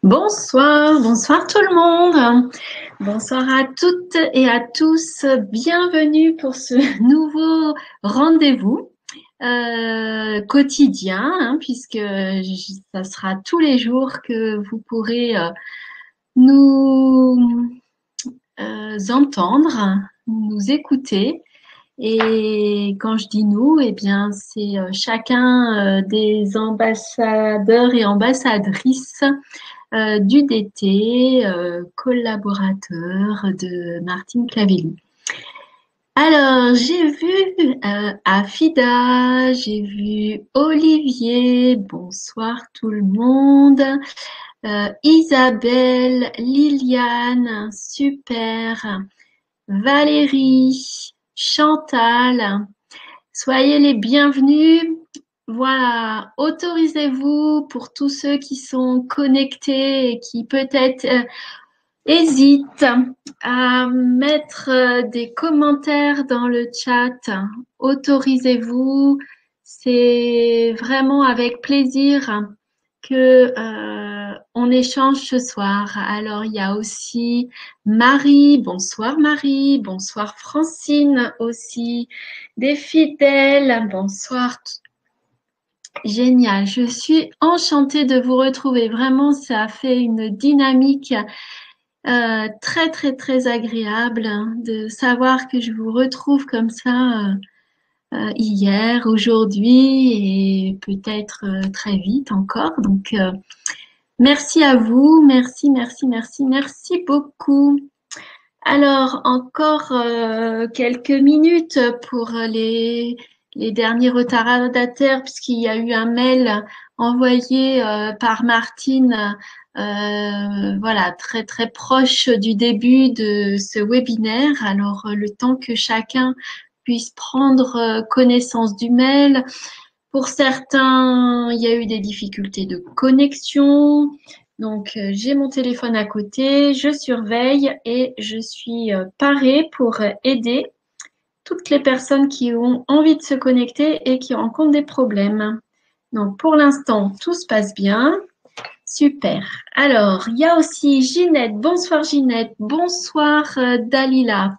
Bonsoir, bonsoir tout le monde. Bonsoir à toutes et à tous. Bienvenue pour ce nouveau rendez-vous quotidien, puisque ça sera tous les jours que vous pourrez nous entendre, nous écouter. Et quand je dis nous, eh bien, c'est chacun des ambassadeurs et ambassadrices du DT, collaborateur de Martine Clavelli. Alors, j'ai vu Afida, j'ai vu Olivier, bonsoir tout le monde, Isabelle, Liliane, super, Valérie, Chantal, soyez les bienvenus. Voilà, autorisez-vous pour tous ceux qui sont connectés et qui peut-être hésitent à mettre des commentaires dans le chat. Autorisez-vous, c'est vraiment avec plaisir que on échange ce soir. Alors il y a aussi Marie, bonsoir Francine aussi, des fidèles, bonsoir. Génial, je suis enchantée de vous retrouver. Vraiment, ça a fait une dynamique très très très agréable de savoir que je vous retrouve comme ça hier, aujourd'hui et peut-être très vite encore. Donc, merci à vous, merci beaucoup. Alors, encore quelques minutes pour les derniers retardataires, puisqu'il y a eu un mail envoyé par Martine, voilà, très très proche du début de ce webinaire. Alors, le temps que chacun puisse prendre connaissance du mail. Pour certains, il y a eu des difficultés de connexion. Donc, j'ai mon téléphone à côté, je surveille et je suis parée pour aider toutes les personnes qui ont envie de se connecter et qui rencontrent des problèmes. Donc, pour l'instant, tout se passe bien. Super. Alors, il y a aussi Ginette. Bonsoir Ginette. Bonsoir Dalila.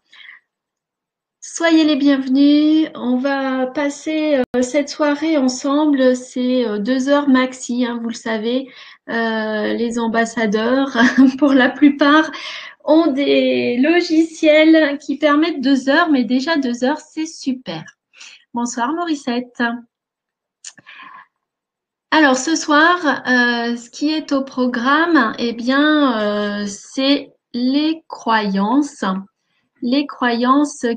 Soyez les bienvenus. On va passer cette soirée ensemble. C'est 2 heures maxi, vous le savez. Les ambassadeurs, pour la plupart, ont des logiciels qui permettent 2 heures, mais déjà 2 heures, c'est super. Bonsoir Morissette. Alors ce soir, ce qui est au programme, eh bien, c'est les croyances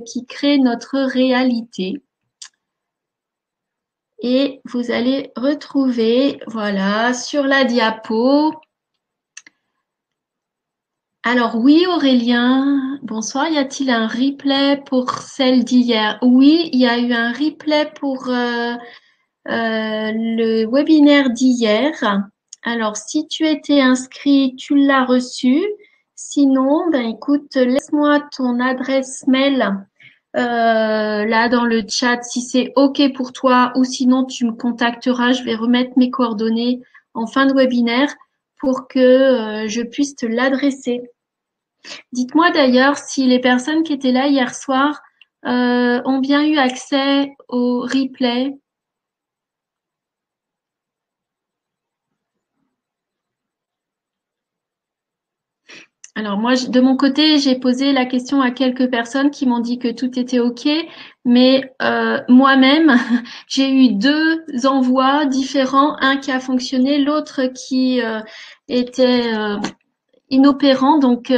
qui créent notre réalité. Et vous allez retrouver, voilà, sur la diapo. Alors oui, Aurélien, bonsoir. Y a-t-il un replay pour celle d'hier? Oui, il y a eu un replay pour le webinaire d'hier. Alors, si tu étais inscrit, tu l'as reçu. Sinon, ben écoute, laisse-moi ton adresse mail là dans le chat si c'est OK pour toi, ou sinon tu me contacteras. Je vais remettre mes coordonnées en fin de webinaire pour que je puisse te l'adresser. Dites-moi d'ailleurs si les personnes qui étaient là hier soir ont bien eu accès au replay. Alors moi, de mon côté, j'ai posé la question à quelques personnes qui m'ont dit que tout était OK, mais moi-même, j'ai eu 2 envois différents, un qui a fonctionné, l'autre qui était inopérant. Donc,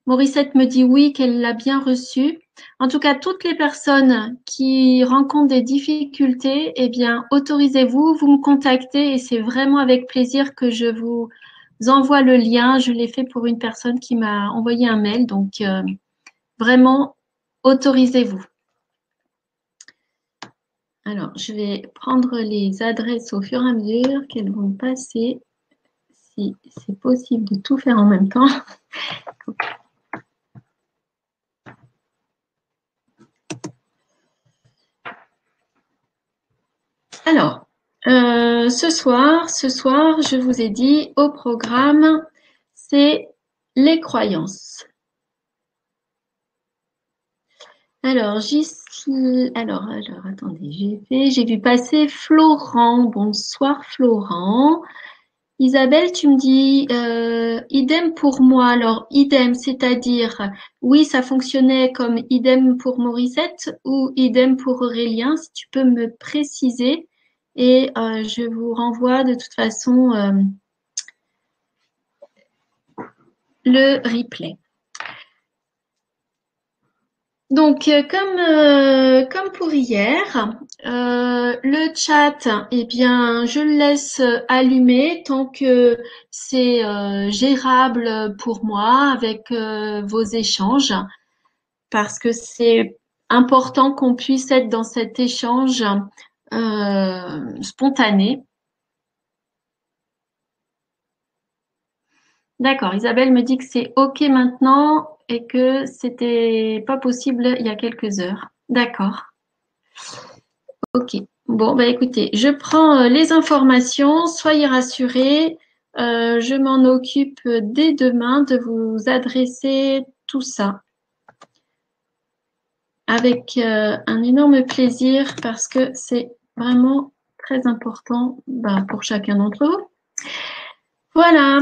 Morissette me dit oui, qu'elle l'a bien reçu. En tout cas, toutes les personnes qui rencontrent des difficultés, eh bien, autorisez-vous, vous me contactez et c'est vraiment avec plaisir que je vous envoie le lien. Je l'ai fait pour une personne qui m'a envoyé un mail. Donc, vraiment, autorisez-vous. Alors, je vais prendre les adresses au fur et à mesure qu'elles vont passer, si c'est possible de tout faire en même temps. Alors, Ce soir, je vous ai dit, au programme, c'est les croyances. Alors, attendez, j'ai vu passer Florent. Bonsoir Florent. Isabelle, tu me dis idem pour moi. Alors, idem, c'est-à-dire, oui, ça fonctionnait comme idem pour Morissette ou idem pour Aurélien, si tu peux me préciser. Et je vous renvoie de toute façon le replay. Donc, comme pour hier, le chat, eh bien, je le laisse allumé tant que c'est gérable pour moi avec vos échanges, parce que c'est important qu'on puisse être dans cet échange spontané. D'accord, Isabelle me dit que c'est OK maintenant et que c'était pas possible il y a quelques heures. D'accord. OK. Bon, bah écoutez, je prends les informations, soyez rassurés. Je m'en occupe dès demain de vous adresser tout ça avec un énorme plaisir parce que c'est vraiment très important pour chacun d'entre vous. Voilà.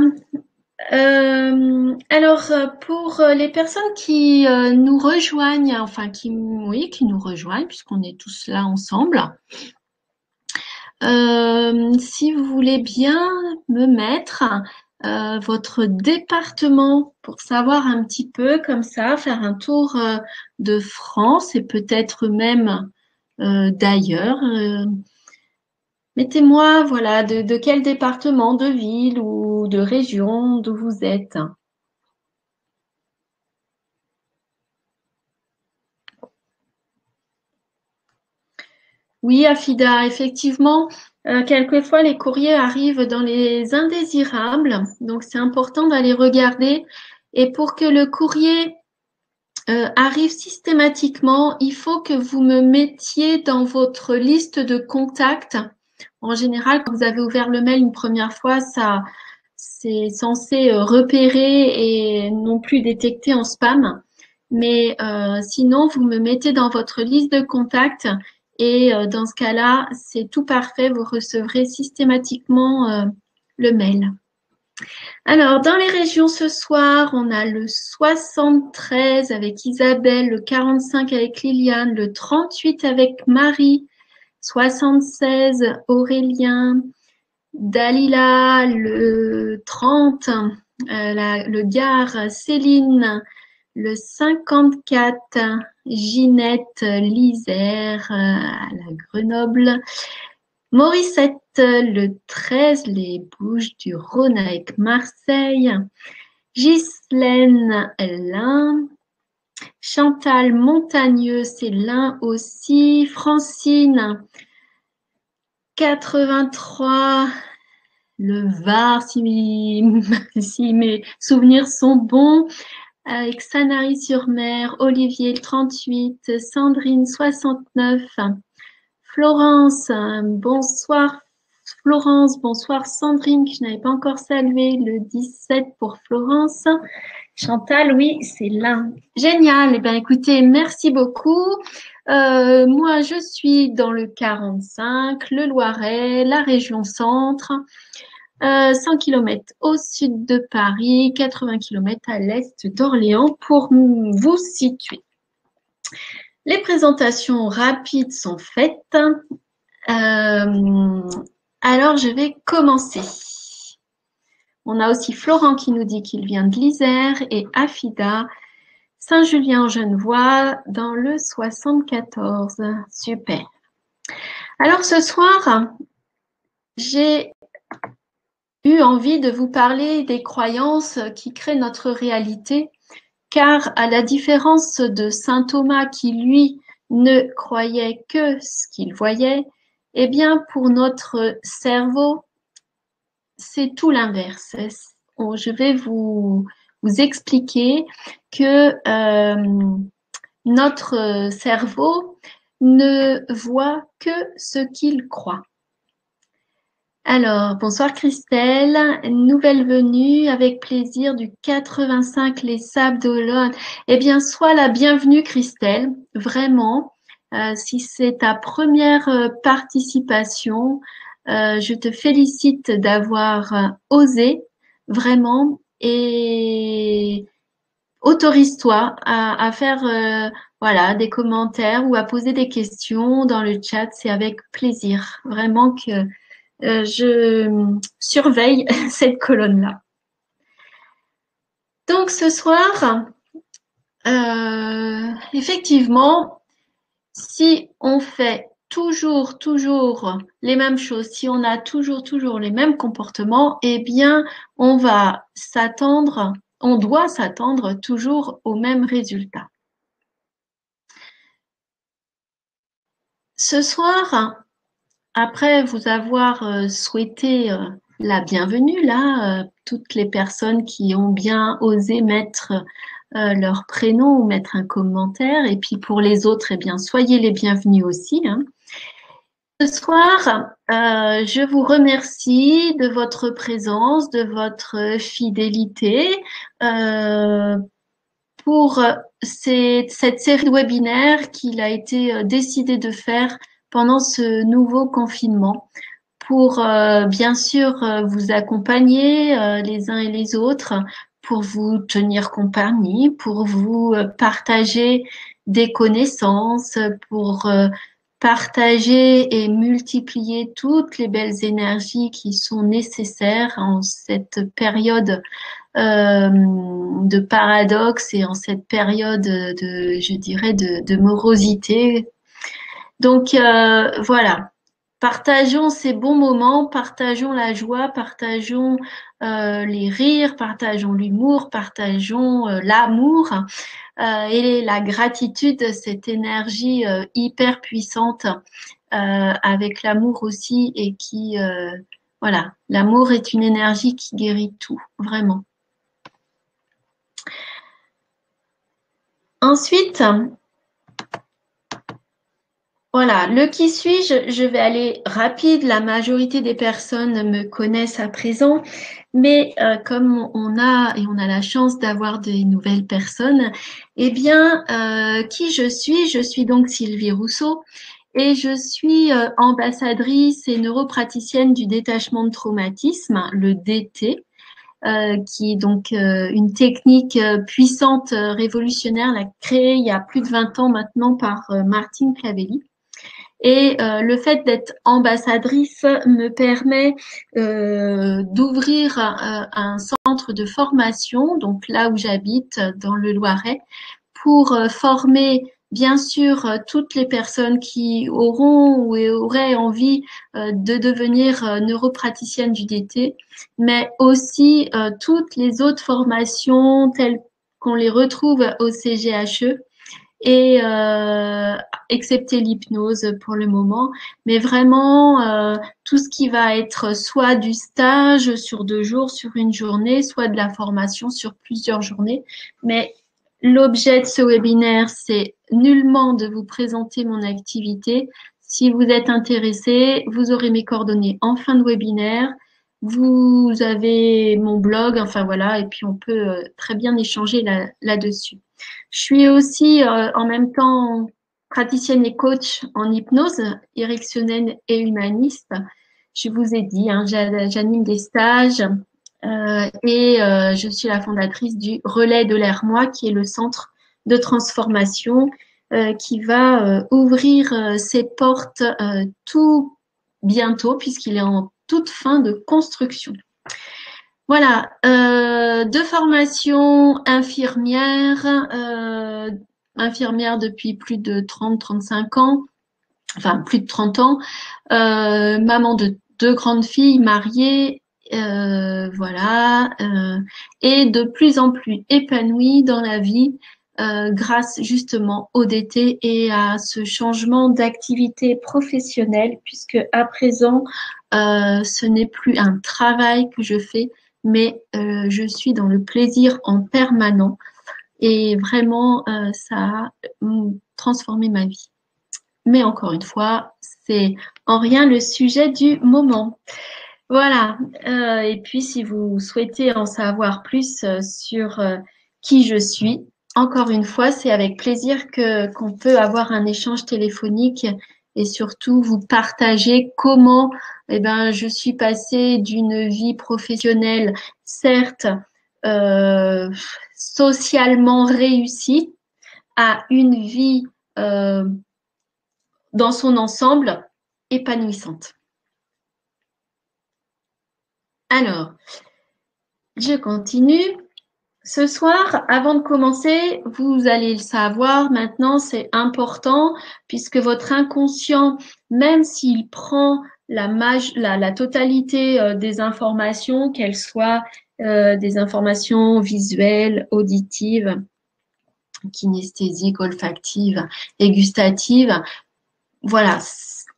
Alors, pour les personnes qui nous rejoignent, enfin qui nous rejoignent, puisqu'on est tous là ensemble, si vous voulez bien me mettre votre département pour savoir un petit peu comme ça, faire un tour de France et peut-être même d'ailleurs. Mettez-moi, voilà, de quel département, de ville ou de région d'où vous êtes. Oui, Afida, effectivement, quelquefois les courriers arrivent dans les indésirables, donc c'est important d'aller regarder. Et pour que le courrier arrive systématiquement, il faut que vous me mettiez dans votre liste de contacts. En général, quand vous avez ouvert le mail une première fois, ça, c'est censé repérer et non plus détecter en spam. Mais sinon, vous me mettez dans votre liste de contacts et dans ce cas-là, c'est tout parfait. Vous recevrez systématiquement le mail. Alors, dans les régions ce soir, on a le 73 avec Isabelle, le 45 avec Liliane, le 38 avec Marie, 76 Aurélien, Dalila, le 30, le Gard, Céline, le 54, Ginette, l'Isère, à la Grenoble, Morissette, le 13, les Bouches-du-Rhône avec Marseille, Ghislaine, l'Ain, Chantal Montagneux, c'est l'Ain aussi, Francine, 83, le Var, si mes souvenirs sont bons, avec Sanary-sur-Mer, Olivier, 38, Sandrine, 69, Florence, bonsoir Florence, bonsoir Sandrine, que je n'avais pas encore salué, le 17 pour Florence. Chantal, oui, c'est là. Génial, eh bien écoutez, merci beaucoup. Moi, je suis dans le 45, le Loiret, la région centre, 100 km au sud de Paris, 80 km à l'est d'Orléans pour vous situer. Les présentations rapides sont faites. Alors, je vais commencer. On a aussi Florent qui nous dit qu'il vient de l'Isère et Afida, Saint-Julien-en-Genevois dans le 74. Super. Alors, ce soir, j'ai eu envie de vous parler des croyances qui créent notre réalité, car à la différence de saint Thomas qui, lui, ne croyait que ce qu'il voyait, eh bien, pour notre cerveau, c'est tout l'inverse. Je vais vous expliquer que notre cerveau ne voit que ce qu'il croit. Alors, bonsoir Christelle, nouvelle venue avec plaisir du 85 Les Sables d'Olonne. Eh bien, sois la bienvenue Christelle, vraiment. Si c'est ta première participation, je te félicite d'avoir osé vraiment et autorise-toi à faire voilà, des commentaires ou à poser des questions dans le chat. C'est avec plaisir, vraiment que je surveille cette colonne-là. Donc ce soir, effectivement, si on fait toujours les mêmes choses, si on a toujours les mêmes comportements, eh bien, on doit s'attendre toujours au même résultat. Ce soir, après vous avoir souhaité la bienvenue, là, toutes les personnes qui ont bien osé mettre leur prénom ou mettre un commentaire, et puis pour les autres, eh bien, soyez les bienvenus aussi, hein. Ce soir, je vous remercie de votre présence, de votre fidélité pour cette série de webinaires qu'il a été décidé de faire pendant ce nouveau confinement pour bien sûr vous accompagner les uns et les autres, pour vous tenir compagnie, pour vous partager des connaissances, pour partager et multiplier toutes les belles énergies qui sont nécessaires en cette période de paradoxe et en cette période je dirais, de morosité. Donc voilà, partageons ces bons moments, partageons la joie, partageons les rires, partageons l'humour, partageons l'amour et la gratitude, cette énergie hyper puissante avec l'amour aussi et qui, voilà, l'amour est une énergie qui guérit tout, vraiment. Ensuite, voilà, le qui suis-je, je vais aller rapide. La majorité des personnes me connaissent à présent, mais comme on a la chance d'avoir des nouvelles personnes, eh bien, qui je suis donc Sylvie Rousseau et je suis ambassadrice et neuropraticienne du détachement de traumatisme, le DT. Qui est donc une technique puissante, révolutionnaire, créée il y a plus de 20 ans maintenant par Martine Clavelli. Et le fait d'être ambassadrice me permet d'ouvrir un centre de formation, donc là où j'habite, dans le Loiret, pour former bien sûr toutes les personnes qui auront ou auraient envie de devenir neuropraticiennes du DT, mais aussi toutes les autres formations telles qu'on les retrouve au CGHE et excepté l'hypnose pour le moment, mais vraiment tout ce qui va être soit du stage sur 2 jours, sur une journée, soit de la formation sur plusieurs journées. Mais l'objet de ce webinaire, c'est nullement de vous présenter mon activité. Si vous êtes intéressé, vous aurez mes coordonnées en fin de webinaire. Vous avez mon blog, enfin voilà, et puis on peut très bien échanger là-dessus. Je suis aussi en même temps praticienne et coach en hypnose érectionnelle et humaniste. Je vous ai dit, hein, j'anime des stages et je suis la fondatrice du Relais de l'Air Moi, qui est le centre de transformation qui va ouvrir ses portes tout bientôt, puisqu'il est en toute fin de construction. Voilà, de formation infirmière, infirmière depuis plus de 30-35 ans, enfin plus de 30 ans, maman de 2 grandes filles, mariée, voilà, et de plus en plus épanouie dans la vie grâce justement au DT et à ce changement d'activité professionnelle, puisque à présent, ce n'est plus un travail que je fais, mais je suis dans le plaisir en permanent et vraiment ça a transformé ma vie. Mais encore une fois, c'est en rien le sujet du moment. Voilà. Et puis, si vous souhaitez en savoir plus sur qui je suis, encore une fois, c'est avec plaisir que qu'on peut avoir un échange téléphonique et surtout vous partager comment, eh ben, je suis passée d'une vie professionnelle, certes, euh, socialement réussie, à une vie euh, dans son ensemble épanouissante. Alors, je continue. Ce soir, avant de commencer, vous allez le savoir, maintenant c'est important puisque votre inconscient, même s'il prend la totalité des informations, qu'elles soient des informations visuelles, auditives, kinesthésiques, olfactives et gustatives, voilà,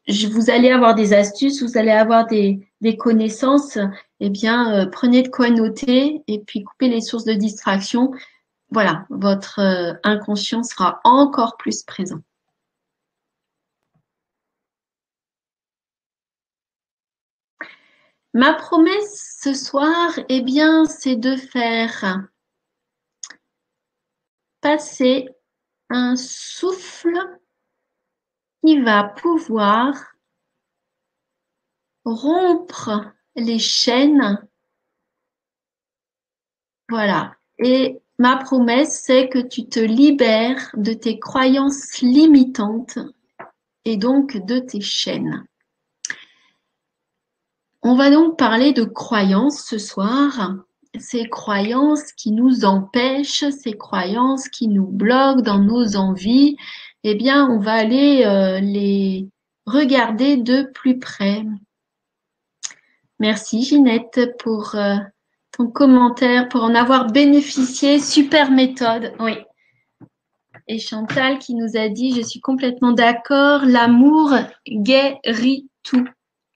vous allez avoir des astuces, vous allez avoir des connaissances, eh bien, prenez de quoi noter et puis coupez les sources de distraction. Voilà, votre inconscient sera encore plus présent. Ma promesse ce soir, eh bien, c'est de faire passer un souffle qui va pouvoir rompre les chaînes. Voilà. Et ma promesse, c'est que tu te libères de tes croyances limitantes et donc de tes chaînes. On va donc parler de croyances ce soir. Ces croyances qui nous empêchent, ces croyances qui nous bloquent dans nos envies, eh bien, on va aller les regarder de plus près. Merci Ginette pour ton commentaire, pour en avoir bénéficié. Super méthode, oui. Et Chantal qui nous a dit, je suis complètement d'accord, l'amour guérit tout.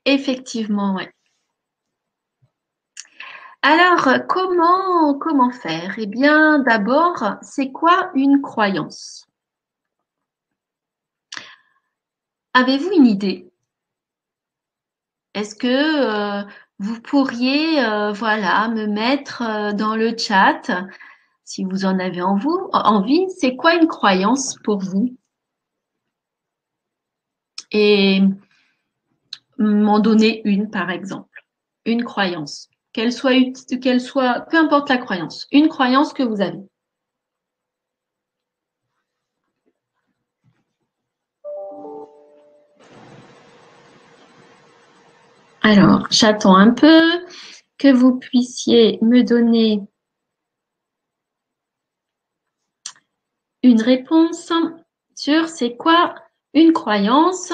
Effectivement, ouais. Alors, comment faire? Eh bien, d'abord, c'est quoi une croyance? Avez-vous une idée? Est-ce que vous pourriez, voilà, me mettre dans le chat, si vous en avez envie, c'est quoi une croyance pour vous? Et m'en donner une, par exemple. Une croyance. Qu'elle soit, peu importe la croyance. Une croyance que vous avez. Alors, j'attends un peu que vous puissiez me donner une réponse sur c'est quoi une croyance.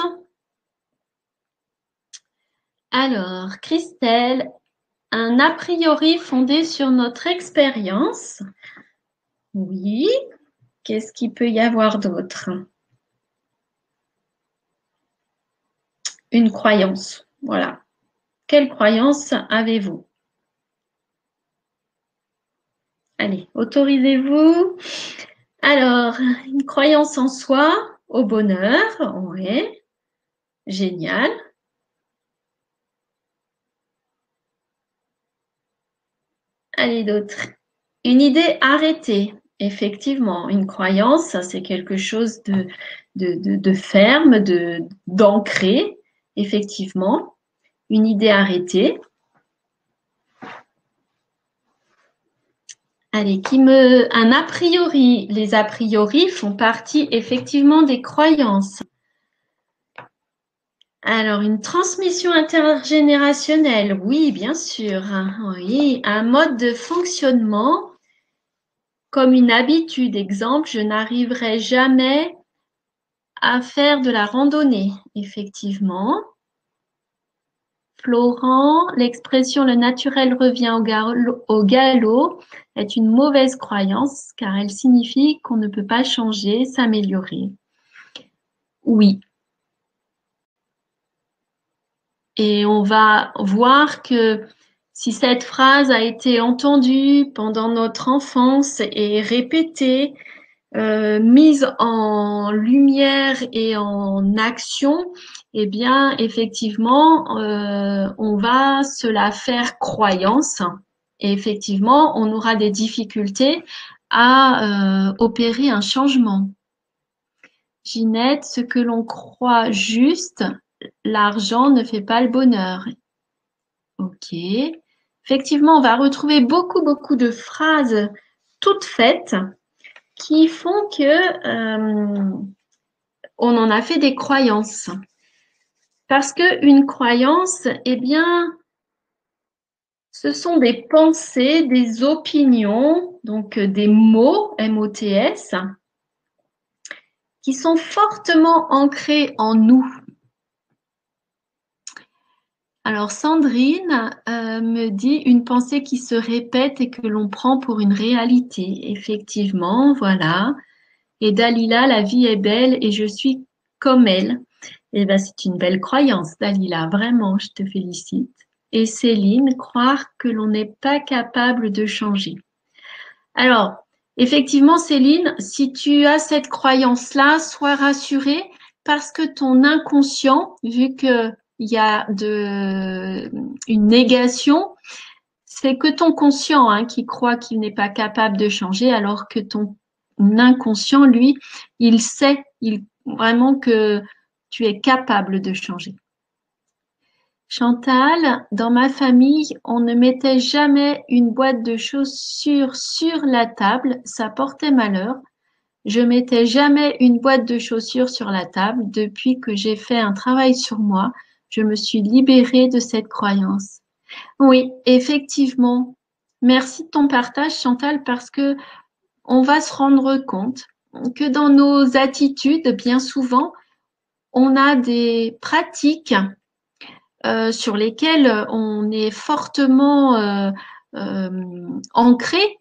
Alors, Christelle, un a priori fondé sur notre expérience. Oui. Qu'est-ce qu'il peut y avoir d'autre? Une croyance. Voilà. Quelle croyance avez-vous? Allez, autorisez-vous. Alors, une croyance en soi, au bonheur, oui, génial. Allez, d'autres. Une idée arrêtée, effectivement. Une croyance, c'est quelque chose de ferme, d'ancré, effectivement. Une idée arrêtée. Allez, un a priori. Les a priori font partie effectivement des croyances. Alors, une transmission intergénérationnelle, oui, bien sûr. Oui, un mode de fonctionnement comme une habitude. Exemple, je n'arriverai jamais à faire de la randonnée, effectivement. Florent, l'expression le naturel revient au galop est une mauvaise croyance car elle signifie qu'on ne peut pas changer, s'améliorer. Oui. Et on va voir que si cette phrase a été entendue pendant notre enfance et répétée, mise en lumière et en action, eh bien, effectivement, on va se la faire croyance et effectivement, on aura des difficultés à opérer un changement. Ginette, ce que l'on croit juste, l'argent ne fait pas le bonheur. Ok. Effectivement, on va retrouver beaucoup de phrases toutes faites qui font que on en a fait des croyances. Parce qu'une croyance, eh bien, ce sont des pensées, des opinions, donc des mots, M-O-T-S, qui sont fortement ancrés en nous. Alors Sandrine me dit une pensée qui se répète et que l'on prend pour une réalité. Effectivement, voilà. Et Dalila, la vie est belle et je suis comme elle. Eh bien, c'est une belle croyance, Dalila. Vraiment, je te félicite. Et Céline, croire que l'on n'est pas capable de changer. Alors, effectivement, Céline, si tu as cette croyance-là, sois rassurée parce que ton inconscient, vu qu'il y a une négation, c'est que ton conscient qui croit qu'il n'est pas capable de changer, alors que ton inconscient, lui, il sait vraiment que tu es capable de changer. Chantal, dans ma famille, on ne mettait jamais une boîte de chaussures sur la table, ça portait malheur. Je mettais jamais une boîte de chaussures sur la table. Depuis que j'ai fait un travail sur moi, je me suis libérée de cette croyance. Oui, effectivement. Merci de ton partage, Chantal, parce que on va se rendre compte que dans nos attitudes, bien souvent, on a des pratiques sur lesquelles on est fortement ancré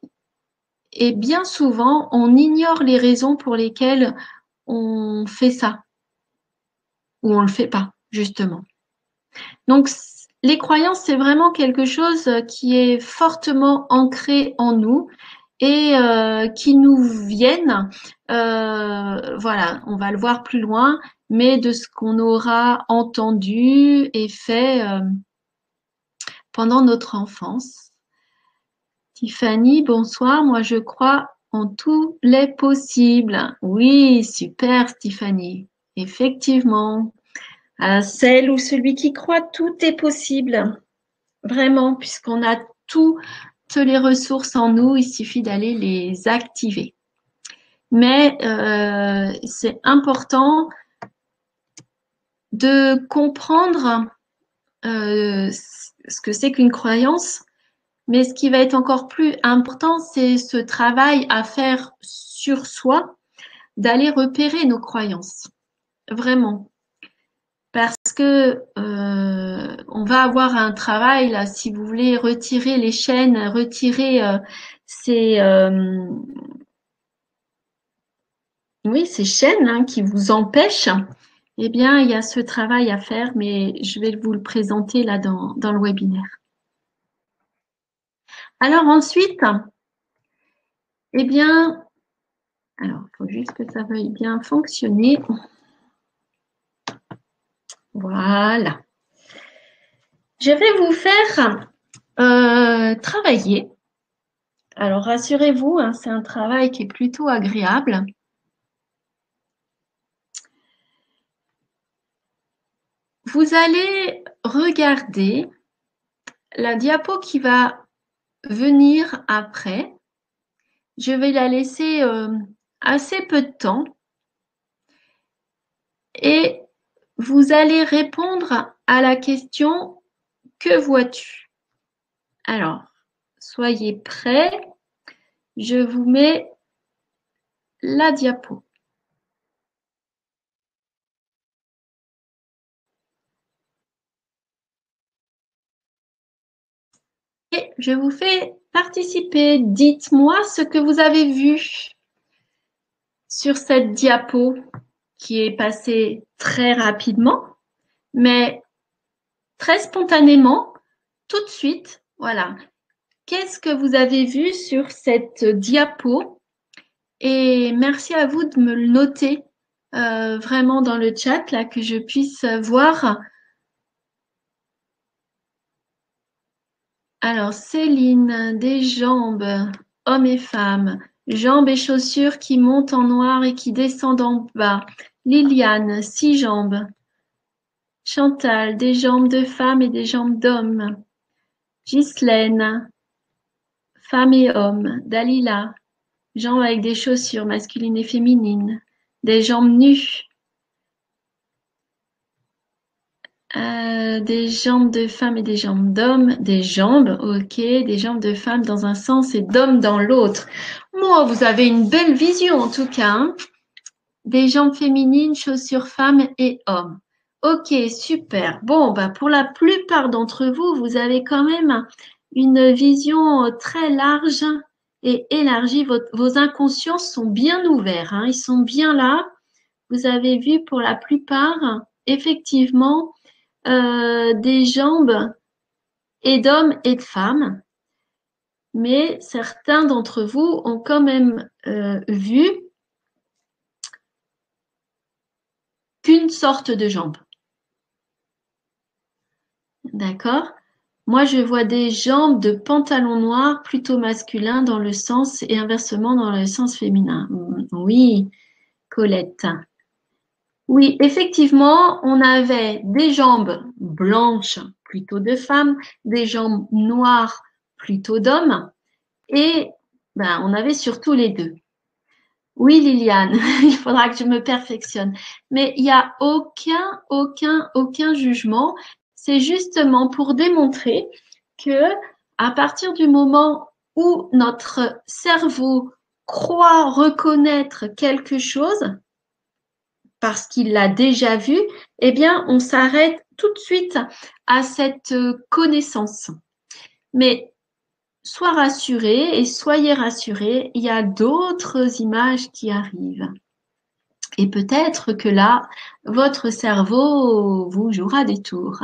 et bien souvent, on ignore les raisons pour lesquelles on fait ça ou on le fait pas, justement. Donc, les croyances, c'est vraiment quelque chose qui est fortement ancré en nous et qui nous viennent, voilà, on va le voir plus loin, mais de ce qu'on aura entendu et fait pendant notre enfance. Tiffany, bonsoir, moi je crois en tous les possibles. Oui, super Tiffany, effectivement. Celle ou celui qui croit, tout est possible, vraiment, puisqu'on a toutes les ressources en nous, il suffit d'aller les activer. Mais c'est important de comprendre ce que c'est qu'une croyance, mais ce qui va être encore plus important, c'est ce travail à faire sur soi, d'aller repérer nos croyances, vraiment. Parce que on va avoir un travail là, si vous voulez retirer les chaînes, retirer ces chaînes qui vous empêchent. Eh bien, il y a ce travail à faire, mais je vais vous le présenter là dans le webinaire. Alors ensuite, eh bien, alors il faut juste que ça veuille bien fonctionner. Voilà. Je vais vous faire travailler. Alors, rassurez-vous, c'est un travail qui est plutôt agréable. Vous allez regarder la diapo qui va venir après. Je vais la laisser assez peu de temps. Et vous allez répondre à la question « Que vois-tu » Alors, soyez prêts. Je vous mets la diapo. Et je vous fais participer. Dites-moi ce que vous avez vu sur cette diapo qui est passée très rapidement, mais très spontanément, tout de suite. Voilà. Qu'est-ce que vous avez vu sur cette diapo? Et merci à vous de me le noter vraiment dans le chat, là, que je puisse voir. Alors, Céline, des jambes, hommes et femmes, jambes et chaussures qui montent en noir et qui descendent en bas. Liliane, 6 jambes. Chantal, des jambes de femme et des jambes d'homme. Ghislaine, femme et homme. Dalila, jambes avec des chaussures masculines et féminines. Des jambes nues. Des jambes de femme et des jambes d'homme. Des jambes, ok. Des jambes de femme dans un sens et d'homme dans l'autre. Moi, vous avez une belle vision en tout cas, hein. Des jambes féminines, chaussures femmes et hommes. Ok, super. Bon, bah pour la plupart d'entre vous, vous avez quand même une vision très large et élargie. Vos inconscients sont bien ouverts, hein. Ils sont bien là. Vous avez vu pour la plupart, effectivement, des jambes et d'hommes et de femmes. Mais certains d'entre vous ont quand même vu qu'une sorte de jambe. D'accord? Moi, je vois des jambes de pantalon noir plutôt masculin dans le sens et inversement dans le sens féminin. Oui, Colette. Oui, effectivement, on avait des jambes blanches plutôt de femmes, des jambes noires plutôt d'hommes et ben, on avait surtout les deux. Oui, Liliane, il faudra que je me perfectionne. Mais il n'y a aucun jugement. C'est justement pour démontrer que à partir du moment où notre cerveau croit reconnaître quelque chose, parce qu'il l'a déjà vu, eh bien, on s'arrête tout de suite à cette connaissance. Mais sois rassuré et soyez rassurés, il y a d'autres images qui arrivent. Et peut-être que là, votre cerveau vous jouera des tours.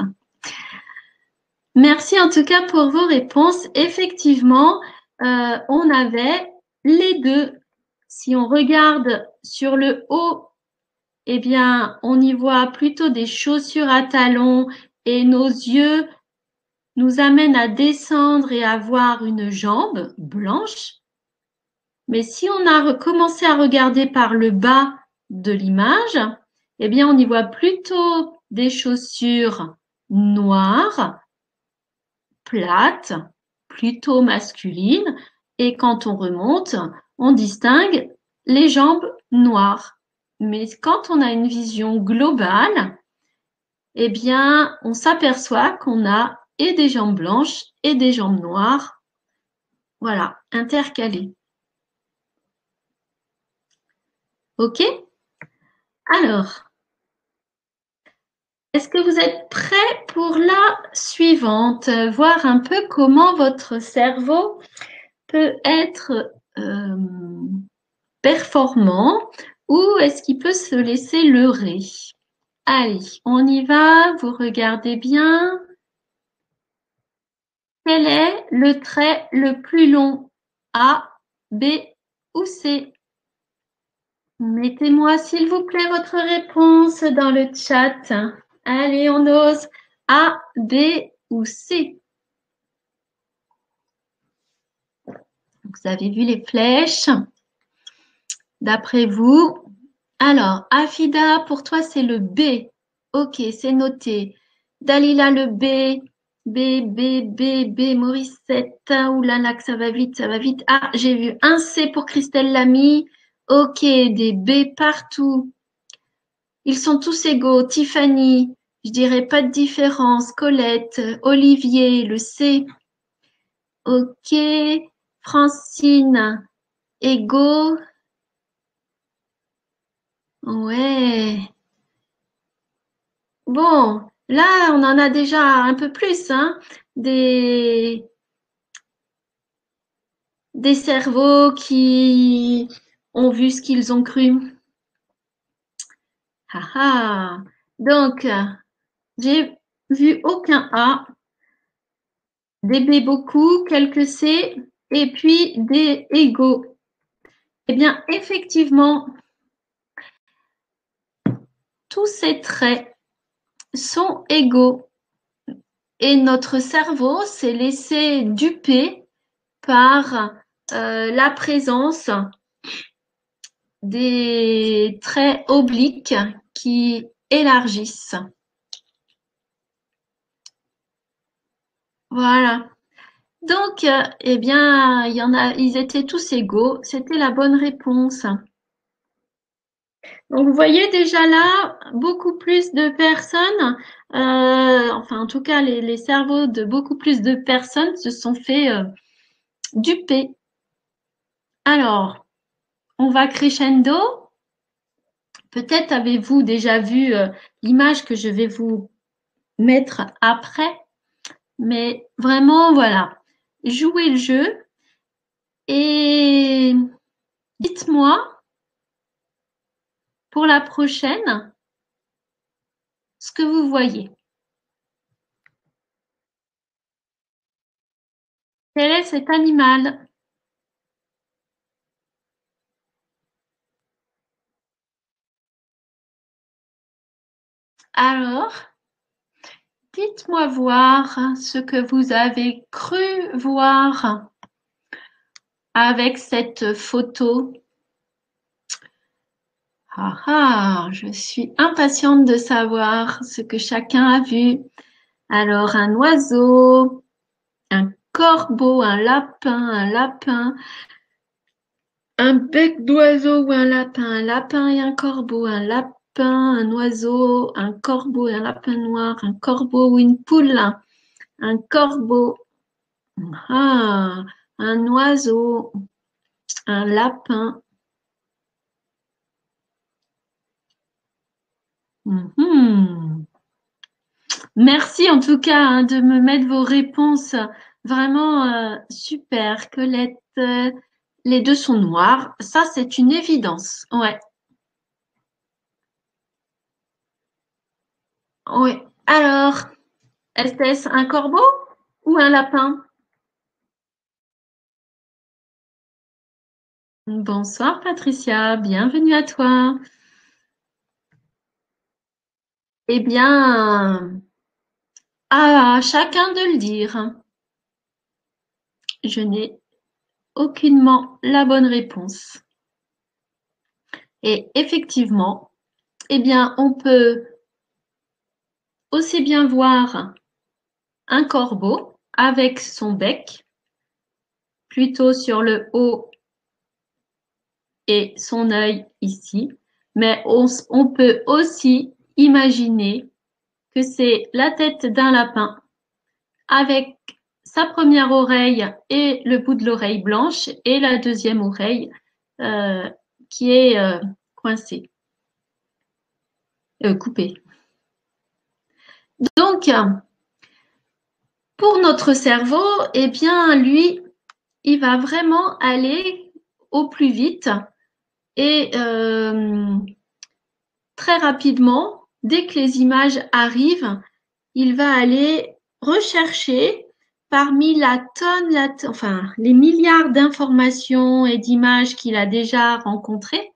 Merci en tout cas pour vos réponses. Effectivement, on avait les deux. Si on regarde sur le haut, eh bien, on y voit plutôt des chaussures à talons et nos yeux nous amènent à descendre et à voir une jambe blanche. Mais si on a commencé à regarder par le bas de l'image, eh bien, on y voit plutôt des chaussures noires, plates, plutôt masculines. Et quand on remonte, on distingue les jambes noires. Mais quand on a une vision globale, eh bien, on s'aperçoit qu'on a et des jambes blanches et des jambes noires, voilà, intercalées. OK? Alors, est-ce que vous êtes prêts pour la suivante? Voir un peu comment votre cerveau peut être performant ou est-ce qu'il peut se laisser leurrer? Allez, on y va, vous regardez bien. Quel est le trait le plus long? A, B ou C? Mettez-moi s'il vous plaît votre réponse dans le chat. Allez, on ose. A, B ou C? Vous avez vu les flèches. D'après vous. Alors, Afida, pour toi, c'est le B. Ok, c'est noté. Dalila, le B. B. Morissette. Ouh là là, que ça va vite, ça va vite. Ah, j'ai vu un C pour Christelle Lamy. Ok, des B partout. Ils sont tous égaux. Tiffany, je dirais pas de différence. Colette, Olivier, le C. Ok, Francine, égaux. Ouais. Bon, là, on en a déjà un peu plus, hein, des, des cerveaux qui ont vu ce qu'ils ont cru. Ah ah. Donc, j'ai vu aucun A, des B beaucoup, quelques C, et puis des égaux. Eh bien, effectivement, tous ces traits sont égaux. Et notre cerveau s'est laissé duper par la présence des traits obliques qui élargissent. Voilà. Donc, eh bien, ils étaient tous égaux. C'était la bonne réponse. Donc, vous voyez déjà là, beaucoup plus de personnes, enfin, en tout cas, les cerveaux de beaucoup plus de personnes se sont fait duper. Alors, on va crescendo. Peut-être avez-vous déjà vu l'image que je vais vous mettre après, mais vraiment, voilà, jouez le jeu et dites-moi pour la prochaine ce que vous voyez. Quel est cet animal? Alors, dites-moi voir ce que vous avez cru voir avec cette photo. Ah ah, je suis impatiente de savoir ce que chacun a vu. Alors, un oiseau, un corbeau, un lapin, un bec d'oiseau ou un lapin et un corbeau, un lapin, un oiseau, un corbeau et un lapin noir, un corbeau ou une poule, un corbeau, ah, un oiseau, un lapin. Mhm. Merci en tout cas de me mettre vos réponses vraiment super. Colette, les deux sont noirs. Ça, c'est une évidence. Ouais. Oui. Alors, est-ce un corbeau ou un lapin? Bonsoir Patricia, bienvenue à toi. Eh bien, à chacun de le dire. Je n'ai aucunement la bonne réponse. Et effectivement, eh bien, on peut aussi bien voir un corbeau avec son bec plutôt sur le haut et son œil ici, mais on peut aussi imaginer que c'est la tête d'un lapin avec sa première oreille et le bout de l'oreille blanche et la deuxième oreille qui est coincée, coupée. Donc, pour notre cerveau, eh bien, lui, il va vraiment aller au plus vite et très rapidement, dès que les images arrivent, il va aller rechercher parmi enfin, les milliards d'informations et d'images qu'il a déjà rencontrées,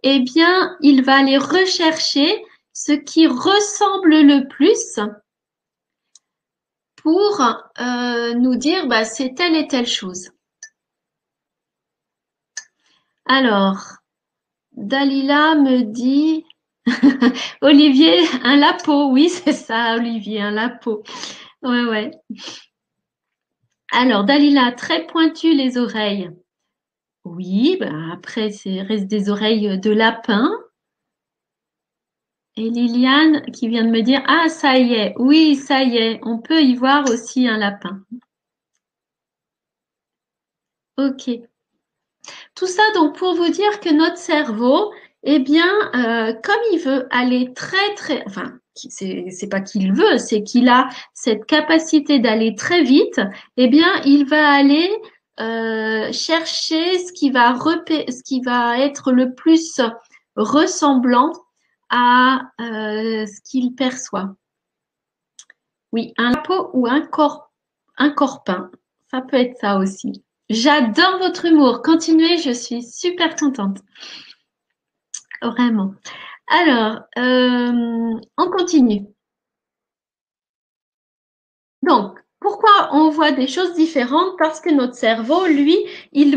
eh bien, il va aller rechercher ce qui ressemble le plus pour nous dire bah, c'est telle et telle chose. Alors, Dalila me dit Olivier, un lapeau. Oui, c'est ça, Olivier, un lapeau. Ouais, ouais. Alors, Dalila, très pointu les oreilles. Oui, bah après, c'est reste des oreilles de lapin. Et Liliane qui vient de me dire, ah, ça y est, oui, ça y est, on peut y voir aussi un lapin. Ok. Tout ça donc pour vous dire que notre cerveau, eh bien, comme il veut aller très, enfin, c'est pas qu'il veut, c'est qu'il a cette capacité d'aller très vite, eh bien, il va aller chercher ce qui va être le plus ressemblant à ce qu'il perçoit. Oui, un lapeau ou un corpin, ça peut être ça aussi. J'adore votre humour. Continuez, je suis super contente. Vraiment. Alors, on continue. Donc, pourquoi on voit des choses différentes? Parce que notre cerveau, lui, il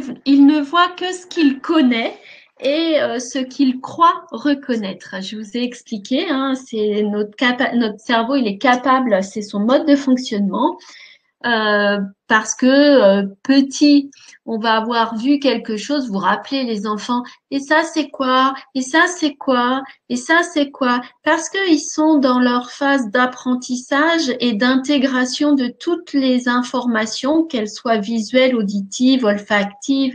ne voit que ce qu'il connaît et ce qu'il croit reconnaître. Je vous ai expliqué, hein, c'est notre cerveau, il est capable, c'est son mode de fonctionnement. Parce que petit, on va avoir vu quelque chose, vous rappelez les enfants, et ça c'est quoi? Et ça c'est quoi? Et ça c'est quoi? Parce qu'ils sont dans leur phase d'apprentissage et d'intégration de toutes les informations, qu'elles soient visuelles, auditives, olfactives,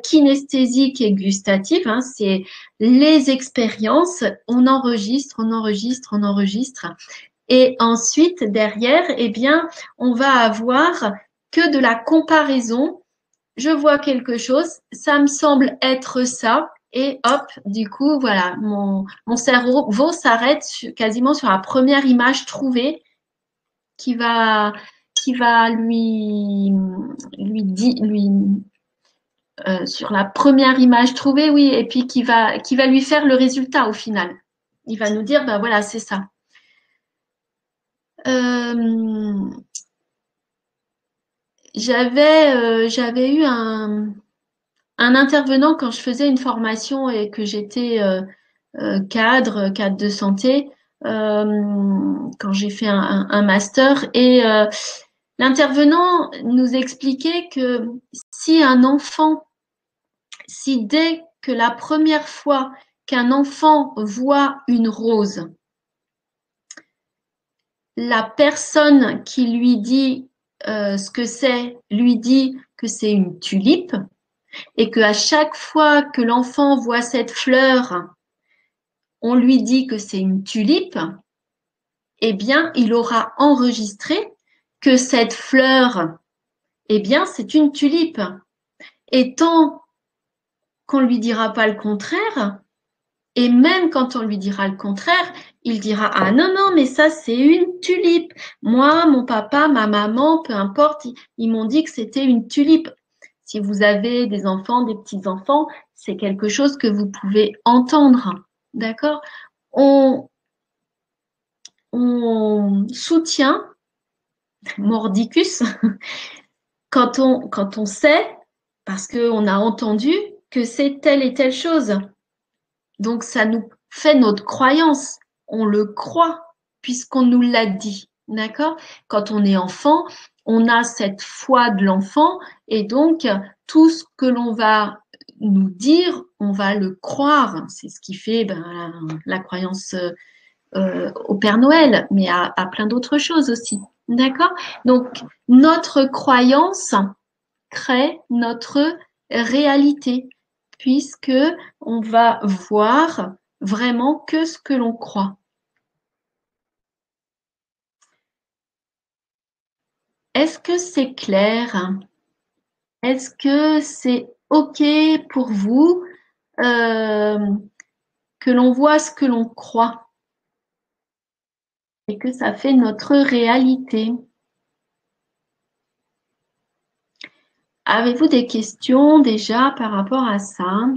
kinesthésiques et gustatives, hein, c'est les expériences, on enregistre, on enregistre, on enregistre. Et ensuite, derrière, eh bien, on va avoir que de la comparaison. Je vois quelque chose, ça me semble être ça, et hop, du coup, voilà, mon cerveau s'arrête quasiment sur la première image trouvée qui va, qui va sur la première image trouvée, oui, et puis qui va lui faire le résultat au final. Il va nous dire, ben voilà, c'est ça. Euh, j'avais eu un intervenant quand je faisais une formation et que j'étais cadre de santé, quand j'ai fait un master. Et l'intervenant nous expliquait que si un enfant, si dès que la première fois qu'un enfant voit une rose, la personne qui lui dit ce que c'est, lui dit que c'est une tulipe, et qu'à chaque fois que l'enfant voit cette fleur, on lui dit que c'est une tulipe, eh bien, il aura enregistré que cette fleur, eh bien, c'est une tulipe. Et tant qu'on ne lui dira pas le contraire, et même quand on lui dira le contraire, il dira, ah non, non, mais ça, c'est une tulipe. Moi, mon papa, ma maman, peu importe, ils m'ont dit que c'était une tulipe. Si vous avez des enfants, des petits-enfants, c'est quelque chose que vous pouvez entendre. D'accord? On, on soutient mordicus quand on sait, parce qu'on a entendu que c'est telle et telle chose. Donc, ça nous fait notre croyance. On le croit puisqu'on nous l'a dit. D'accord? Quand on est enfant, on a cette foi de l'enfant et donc tout ce que l'on va nous dire, on va le croire. C'est ce qui fait la croyance au Père Noël, mais à plein d'autres choses aussi. D'accord? Donc, notre croyance crée notre réalité, puisque on va voir vraiment que ce que l'on croit. Est-ce que c'est clair? Est-ce que c'est OK pour vous euh, que l'on voit ce que l'on croit et que ça fait notre réalité? Avez-vous des questions déjà par rapport à ça?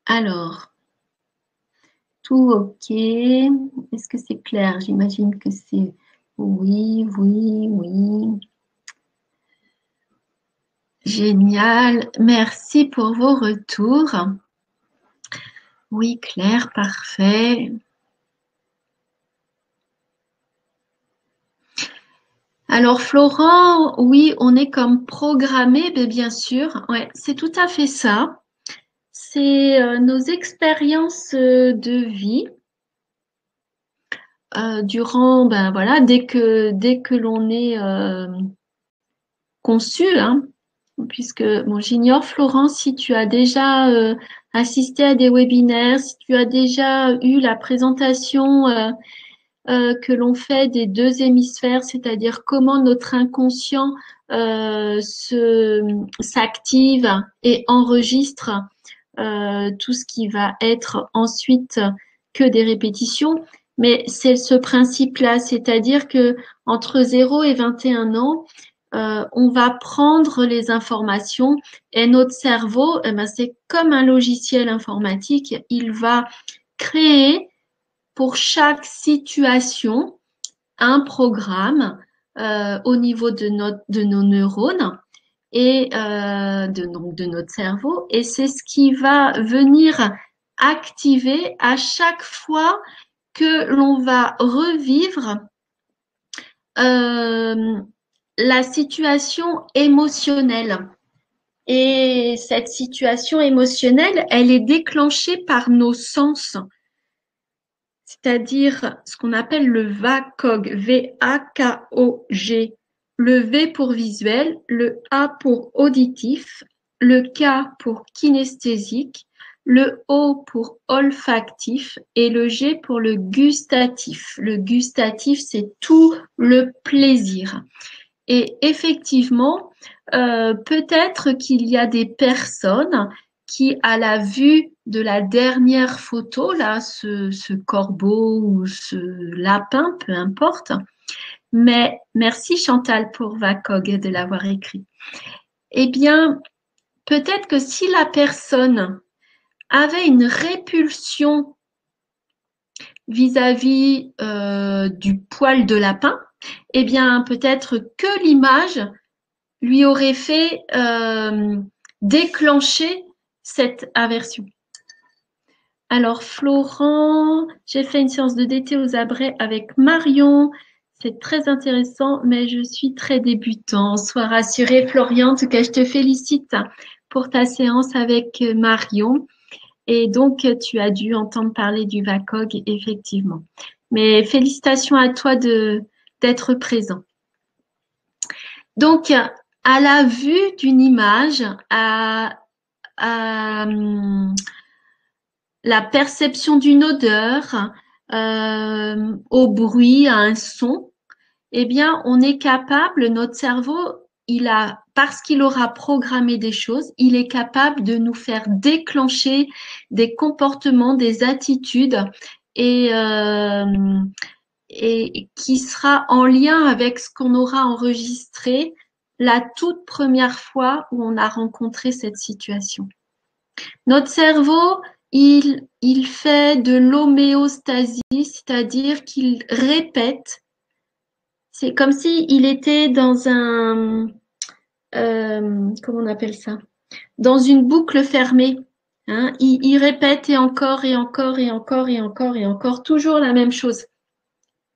Alors, tout OK. Est-ce que c'est clair? J'imagine que c'est oui, oui, oui. Génial. Merci pour vos retours. Oui, clair, parfait. Alors, Florent, oui, on est comme programmé, mais bien sûr. Ouais, c'est tout à fait ça. C'est nos expériences de vie durant, ben voilà, dès que l'on est conçu, hein, puisque bon, j'ignore, Florence, si tu as déjà assisté à des webinaires, si tu as déjà eu la présentation que l'on fait des deux hémisphères, c'est-à-dire comment notre inconscient s'active et enregistre tout ce qui va être ensuite que des répétitions. Mais c'est ce principe-là, c'est-à-dire que entre 0 et 21 ans, on va prendre les informations et notre cerveau, eh ben, c'est comme un logiciel informatique, il va créer pour chaque situation un programme au niveau de nos neurones et donc de notre cerveau. Et c'est ce qui va venir activer à chaque fois que l'on va revivre euh, la situation émotionnelle. Et cette situation émotionnelle, elle est déclenchée par nos sens, c'est-à-dire ce qu'on appelle le VACOG, V-A-K-O-G. Le V pour visuel, le A pour auditif, le K pour kinesthésique, le O pour olfactif et le G pour le gustatif. Le gustatif, c'est tout le plaisir. Et effectivement, peut-être qu'il y a des personnes qui, à la vue de la dernière photo, là, ce corbeau ou ce lapin, peu importe, mais merci Chantal pour VACOG de l'avoir écrit. Eh bien, peut-être que si la personne avait une répulsion vis-à-vis du poil de lapin, eh bien, peut-être que l'image lui aurait fait déclencher cette aversion. Alors, Florent, j'ai fait une séance de DT aux abrets avec Marion. C'est très intéressant, mais je suis très débutant. Sois rassuré, Florian. En tout cas, je te félicite pour ta séance avec Marion. Et donc, tu as dû entendre parler du VACOG, effectivement. Mais félicitations à toi d'être présent. Donc, à la vue d'une image, à la perception d'une odeur, au bruit, à un son, eh bien, on est capable, notre cerveau, parce qu'il aura programmé des choses, il est capable de nous faire déclencher des comportements, des attitudes et, et qui sera en lien avec ce qu'on aura enregistré la toute première fois où on a rencontré cette situation. Notre cerveau, il fait de l'homéostasie, c'est-à-dire qu'il répète. C'est comme s'il était dans comment on appelle ça? Dans une boucle fermée. Hein? Il répète et encore et encore et encore et encore et encore toujours la même chose.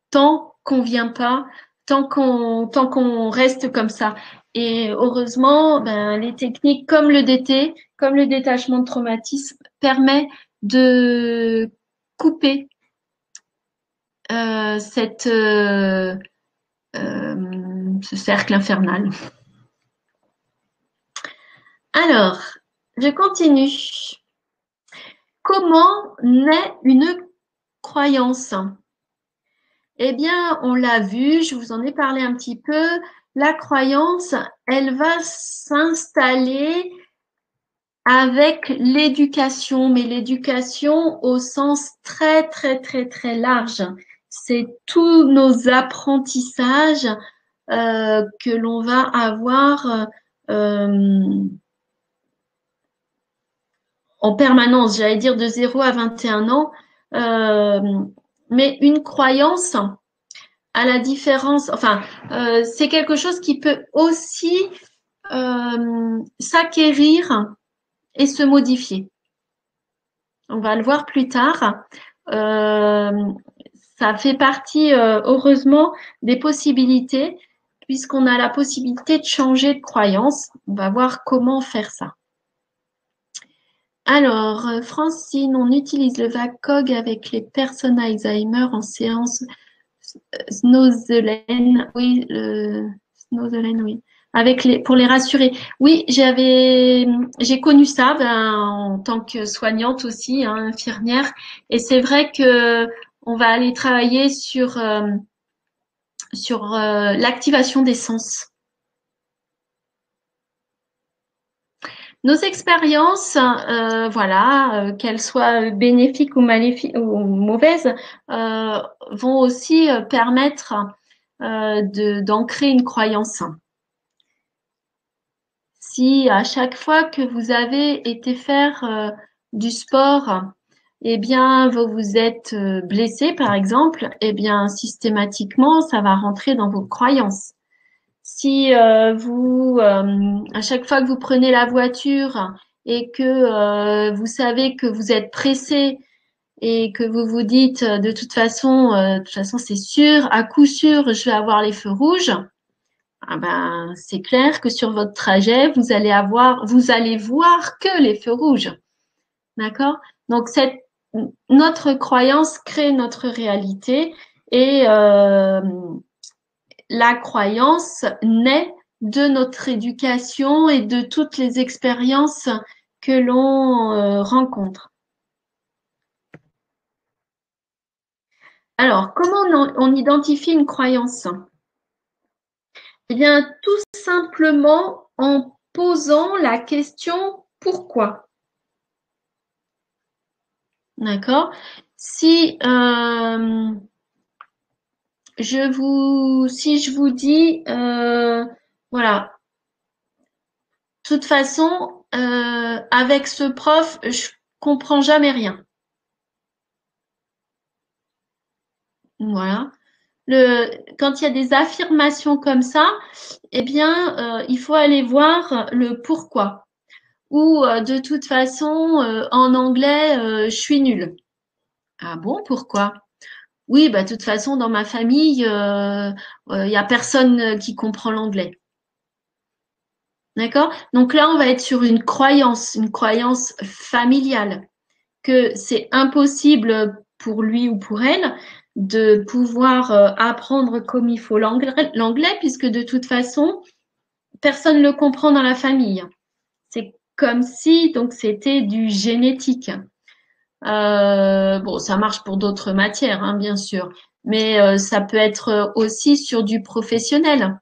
Tant qu'on vient pas, tant qu'on reste comme ça. Et heureusement, ben, les techniques comme le DT, comme le détachement de traumatisme, permet de couper ce cercle infernal. Alors, je continue. Comment naît une croyance? Eh bien, on l'a vu, je vous en ai parlé un petit peu. La croyance, elle va s'installer avec l'éducation, mais l'éducation au sens très, très, très, très large. C'est tous nos apprentissages que l'on va avoir en permanence, j'allais dire de 0 à 21 ans. Mais une croyance, à la différence, enfin, c'est quelque chose qui peut aussi s'acquérir et se modifier. On va le voir plus tard. Ça fait partie, heureusement, des possibilités, puisqu'on a la possibilité de changer de croyance. On va voir comment faire ça. Alors, Francine, on utilise le VACOG avec les personnes Alzheimer en séance Snozelen, oui, Snozelen, oui. Pour les rassurer. Oui, j'ai connu ça en tant que soignante aussi, hein, infirmière. Et c'est vrai que on va aller travailler sur l'activation des sens. Nos expériences, voilà, qu'elles soient bénéfiques ou maléfiques ou mauvaises, vont aussi permettre d'ancrer une croyance. Si à chaque fois que vous avez été faire du sport, eh bien, vous vous êtes blessé, par exemple, eh bien, systématiquement, ça va rentrer dans vos croyances. Si à chaque fois que vous prenez la voiture et que vous savez que vous êtes pressé et que vous vous dites de toute façon c'est sûr, à coup sûr, je vais avoir les feux rouges. Ah ben, c'est clair que sur votre trajet, vous allez voir que les feux rouges. D'accord? Donc, notre croyance crée notre réalité et la croyance naît de notre éducation et de toutes les expériences que l'on rencontre. Alors, comment on identifie une croyance? Eh bien, tout simplement en posant la question pourquoi. D'accord? Si si je vous dis, voilà, de toute façon, avec ce prof, je comprends jamais rien. Voilà. Quand il y a des affirmations comme ça, eh bien, il faut aller voir le pourquoi. Ou de toute façon, en anglais, je suis nulle. Ah bon, pourquoi? Oui, bah, de toute façon, dans ma famille, y a personne qui comprend l'anglais. D'accord? Donc là, on va être sur une croyance familiale, que c'est impossible pour lui ou pour elle de pouvoir apprendre comme il faut l'anglais, puisque de toute façon, personne ne le comprend dans la famille. C'est comme si donc c'était du génétique. Bon, ça marche pour d'autres matières, hein, bien sûr, mais ça peut être aussi sur du professionnel.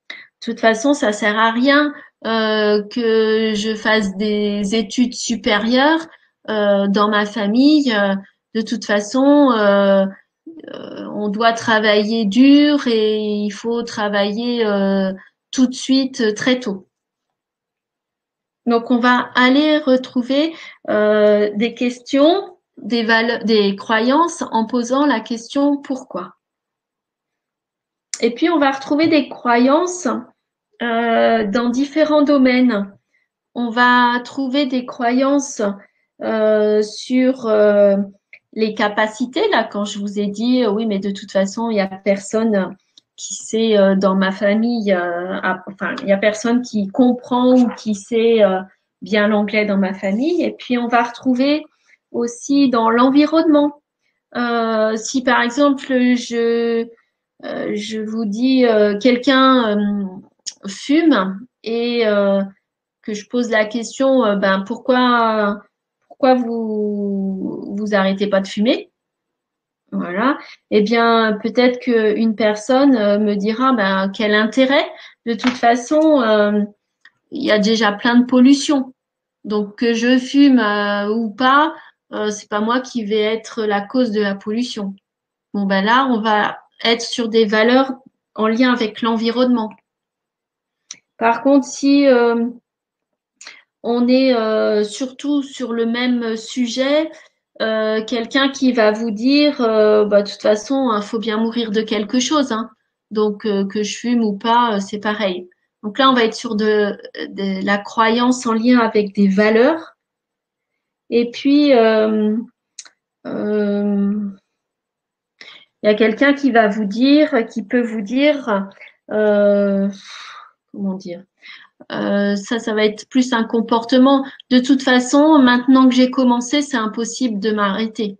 De toute façon, ça sert à rien que je fasse des études supérieures dans ma famille. De toute façon, on doit travailler dur et il faut travailler tout de suite très tôt. Donc, on va aller retrouver des questions, des croyances en posant la question pourquoi. Et puis, on va retrouver des croyances dans différents domaines. On va trouver des croyances sur les capacités. Là, quand je vous ai dit, oui, mais de toute façon, il n'y a personne qui sait dans ma famille, enfin, il n'y a personne qui comprend ou qui sait bien l'anglais dans ma famille. Et puis, on va retrouver aussi dans l'environnement. Si par exemple, je vous dis quelqu'un fume et que je pose la question, ben pourquoi vous arrêtez pas de fumer? Voilà. Eh bien, peut-être qu'une personne me dira, ben quel intérêt? De toute façon, il y a déjà plein de pollution. Donc que je fume ou pas, c'est pas moi qui vais être la cause de la pollution. Bon ben là, on va être sur des valeurs en lien avec l'environnement. Par contre, si on est surtout sur le même sujet, quelqu'un qui va vous dire, bah, de toute façon, il faut bien mourir de quelque chose, hein. Donc que je fume ou pas, c'est pareil. Donc là, on va être sur de la croyance en lien avec des valeurs. Et puis, il y a quelqu'un qui va vous dire, qui peut vous dire, comment dire, ça va être plus un comportement. De toute façon, maintenant que j'ai commencé, c'est impossible de m'arrêter.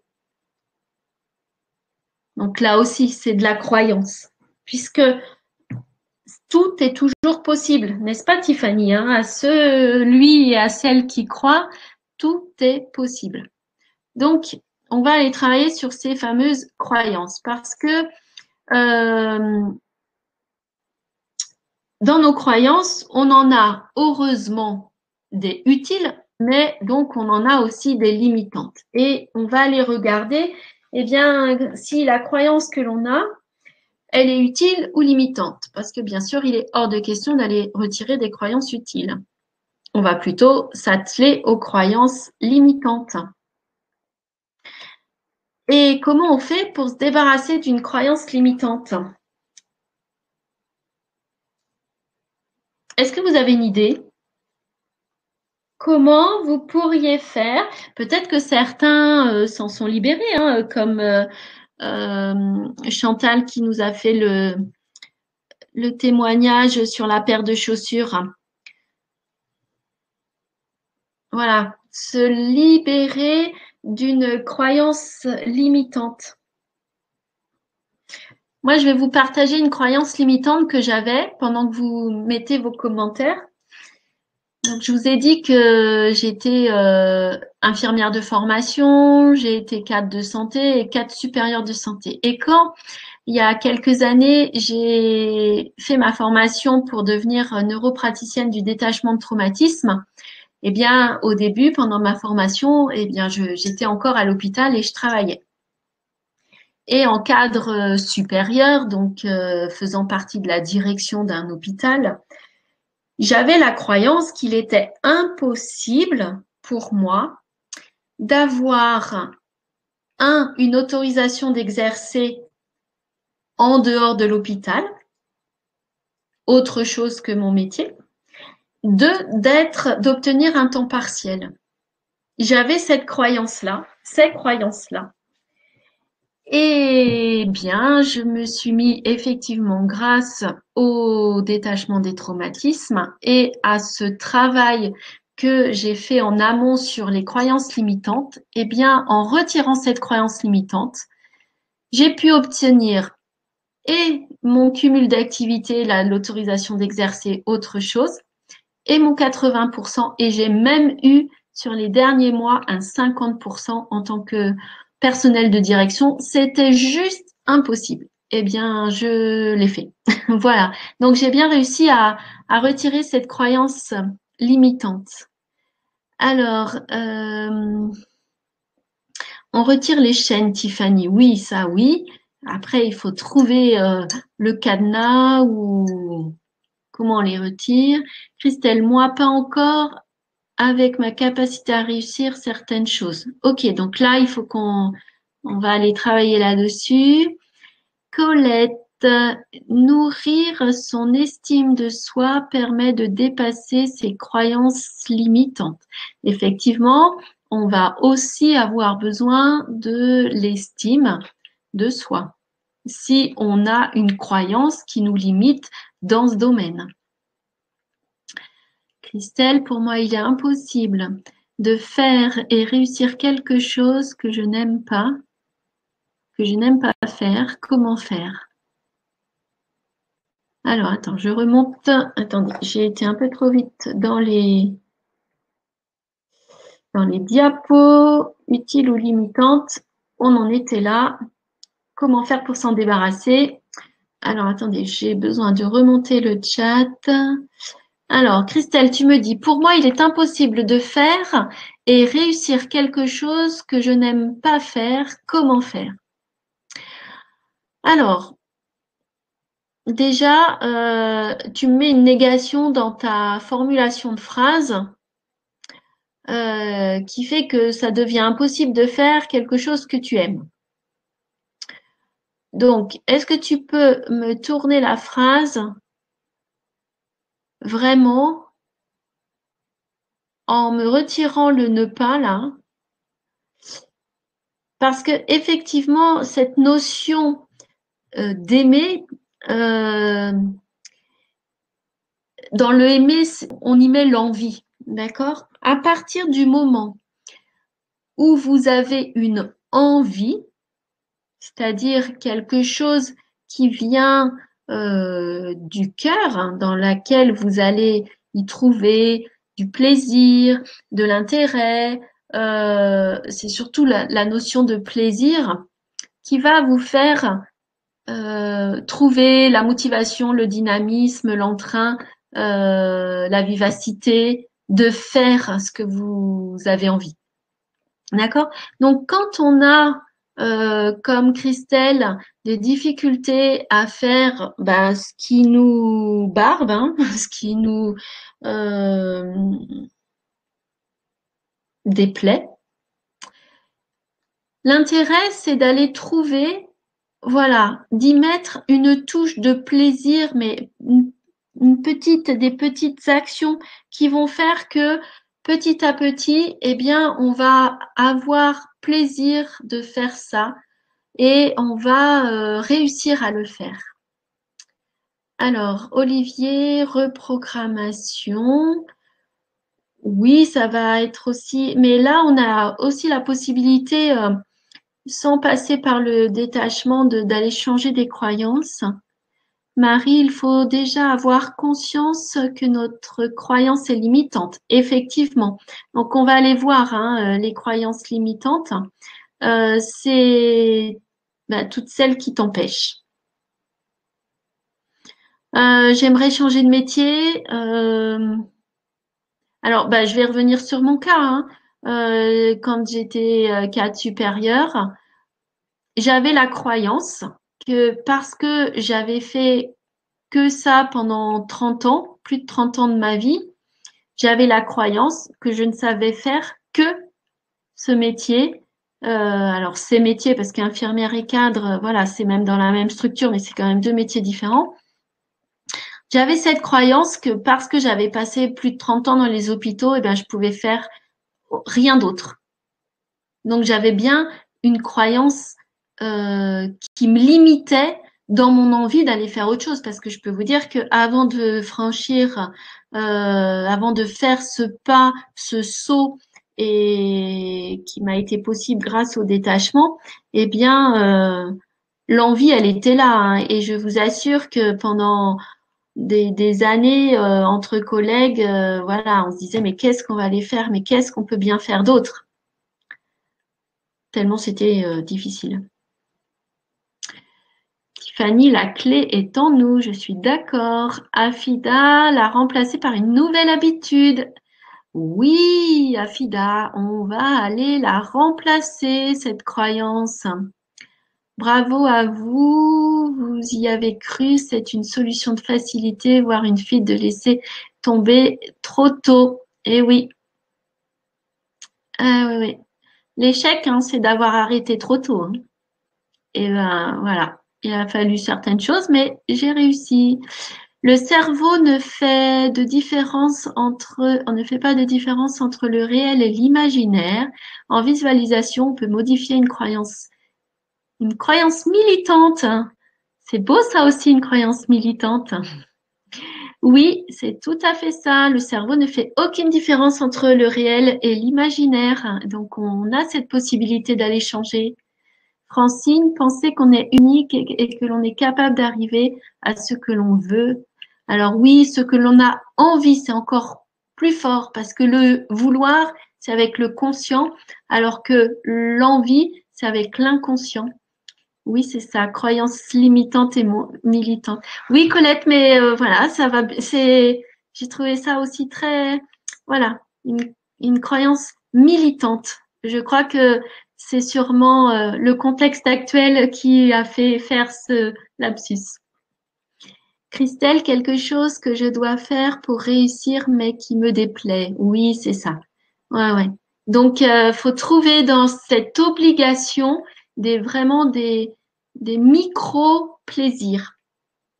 Donc là aussi, c'est de la croyance, puisque tout est toujours possible, n'est-ce pas, Tiffany, hein? À celui et à celle qui croient, tout est possible. Donc, on va aller travailler sur ces fameuses croyances, parce que dans nos croyances, on en a heureusement des utiles, mais donc on en a aussi des limitantes. Et on va aller regarder, eh bien, si la croyance que l'on a, elle est utile ou limitante. Parce que bien sûr, il est hors de question d'aller retirer des croyances utiles. On va plutôt s'atteler aux croyances limitantes. Et comment on fait pour se débarrasser d'une croyance limitante? Est-ce que vous avez une idée? Comment vous pourriez faire? Peut-être que certains s'en sont libérés, hein, comme Chantal qui nous a fait le témoignage sur la paire de chaussures. Voilà, se libérer d'une croyance limitante. Moi, je vais vous partager une croyance limitante que j'avais pendant que vous mettez vos commentaires. Donc, je vous ai dit que j'étais infirmière de formation, j'ai été cadre de santé et cadre supérieur de santé. Et quand, il y a quelques années, j'ai fait ma formation pour devenir neuropraticienne du détachement de traumatisme, eh bien, au début, pendant ma formation, eh bien, j'étais encore à l'hôpital et je travaillais. Et en cadre supérieur, donc faisant partie de la direction d'un hôpital, j'avais la croyance qu'il était impossible pour moi d'avoir une autorisation d'exercer en dehors de l'hôpital, autre chose que mon métier, d'obtenir un temps partiel. J'avais cette croyance-là, ces croyances-là. Eh bien, je me suis mis effectivement grâce au détachement des traumatismes et à ce travail que j'ai fait en amont sur les croyances limitantes, eh bien, en retirant cette croyance limitante, j'ai pu obtenir et mon cumul d'activités, l'autorisation d'exercer autre chose, et mon 80%, et j'ai même eu sur les derniers mois un 50% en tant que personnel de direction. C'était juste impossible. Eh bien, je l'ai fait. Voilà. Donc, j'ai bien réussi à retirer cette croyance limitante. Alors, on retire les chaînes, Tiffany. Oui, ça, oui. Après, il faut trouver le cadenas ou comment on les retire. Christelle, moi, pas encore avec ma capacité à réussir certaines choses. Ok, donc là, il faut on va aller travailler là-dessus. Colette, nourrir son estime de soi permet de dépasser ses croyances limitantes. Effectivement, on va aussi avoir besoin de l'estime de soi si on a une croyance qui nous limite dans ce domaine. Christelle, pour moi, il est impossible de faire et réussir quelque chose que je n'aime pas faire. Comment faire? Alors, attends, je remonte. Attendez, j'ai été un peu trop vite dans les diapos. Utiles ou limitantes. On en était là. Comment faire pour s'en débarrasser? Alors, attendez, j'ai besoin de remonter le chat. Alors, Christelle, tu me dis, pour moi, il est impossible de faire et réussir quelque chose que je n'aime pas faire. Comment faire? Alors, déjà, tu mets une négation dans ta formulation de phrase qui fait que ça devient impossible de faire quelque chose que tu aimes. Donc, est-ce que tu peux me tourner la phrase vraiment en me retirant le ne pas là? Parce que effectivement, cette notion d'aimer, dans le aimer, on y met l'envie, d'accord? À partir du moment où vous avez une envie, c'est-à-dire quelque chose qui vient du cœur, hein, dans laquelle vous allez y trouver du plaisir, de l'intérêt, c'est surtout la notion de plaisir qui va vous faire trouver la motivation, le dynamisme, l'entrain, la vivacité de faire ce que vous avez envie. D'accord? Donc, quand on a, comme Christelle, des difficultés à faire ce qui nous barbe, hein, ce qui nous déplaît, l'intérêt, c'est d'aller trouver, voilà, d'y mettre une touche de plaisir, mais des petites actions qui vont faire que petit à petit, eh bien, on va avoir plaisir de faire ça et on va réussir à le faire. Alors, Olivier, reprogrammation. Oui, ça va être aussi, mais là, on a aussi la possibilité, sans passer par le détachement, d'aller changer des croyances. Marie, il faut déjà avoir conscience que notre croyance est limitante. Effectivement. Donc, on va aller voir les croyances limitantes. C'est toutes celles qui t'empêchent. J'aimerais changer de métier. Alors, je vais revenir sur mon cas. Quand j'étais cadre supérieur, j'avais la croyance que parce que j'avais fait que ça pendant 30 ans, plus de 30 ans de ma vie, j'avais la croyance que je ne savais faire que ce métier. Alors, ces métiers, parce qu'infirmière et cadre, voilà, c'est même dans la même structure, mais c'est quand même deux métiers différents. J'avais cette croyance que parce que j'avais passé plus de 30 ans dans les hôpitaux, je pouvais faire rien d'autre. Donc, j'avais bien une croyance qui me limitait dans mon envie d'aller faire autre chose, parce que je peux vous dire que avant de franchir, avant de faire ce pas, ce saut, et qui m'a été possible grâce au détachement, eh bien, l'envie, elle était là, hein, et je vous assure que pendant des années entre collègues, voilà, on se disait mais qu'est-ce qu'on va aller faire, mais qu'est-ce qu'on peut bien faire d'autre? Tellement c'était difficile. Tiffany, la clé est en nous, je suis d'accord. Afida l'a remplacée par une nouvelle habitude. Oui, Afida, on va aller la remplacer, cette croyance. Bravo à vous, vous y avez cru, c'est une solution de facilité, voire une fuite de laisser tomber trop tôt. Eh oui. Ah oui, oui. L'échec, c'est d'avoir arrêté trop tôt, hein. Et voilà, il a fallu certaines choses, mais j'ai réussi. Le cerveau on ne fait pas de différence entre le réel et l'imaginaire. En visualisation, on peut modifier une croyance militante. C'est beau ça aussi, une croyance militante. Oui, c'est tout à fait ça. Le cerveau ne fait aucune différence entre le réel et l'imaginaire. Donc, on a cette possibilité d'aller changer. Francine, penser qu'on est unique et que l'on est capable d'arriver à ce que l'on veut. Alors oui, ce que l'on a envie, c'est encore plus fort parce que le vouloir, c'est avec le conscient, alors que l'envie, c'est avec l'inconscient. Oui, c'est ça, croyance limitante et militante. Oui, Colette, mais voilà, ça va. J'ai trouvé ça aussi très, voilà, une croyance militante. Je crois que c'est sûrement le contexte actuel qui a fait faire ce lapsus. Christelle, quelque chose que je dois faire pour réussir, mais qui me déplaît. Oui, c'est ça. Ouais, ouais. Donc, faut trouver dans cette obligation vraiment des micro-plaisirs.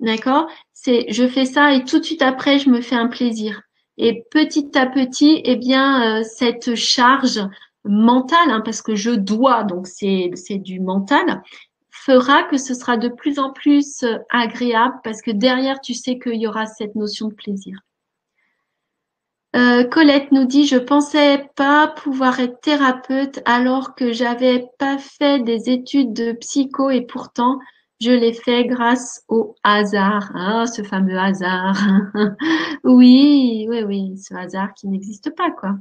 D'accord? Je fais ça et tout de suite après, je me fais un plaisir. Et petit à petit, eh bien, cette charge mentale, parce que je dois, donc c'est du mental, fera que ce sera de plus en plus agréable parce que derrière, tu sais qu'il y aura cette notion de plaisir. Colette nous dit, je pensais pas pouvoir être thérapeute alors que j'avais pas fait des études de psycho et pourtant je l'ai fait grâce au hasard. Ah, ce fameux hasard. Oui, oui, oui, ce hasard qui n'existe pas, quoi.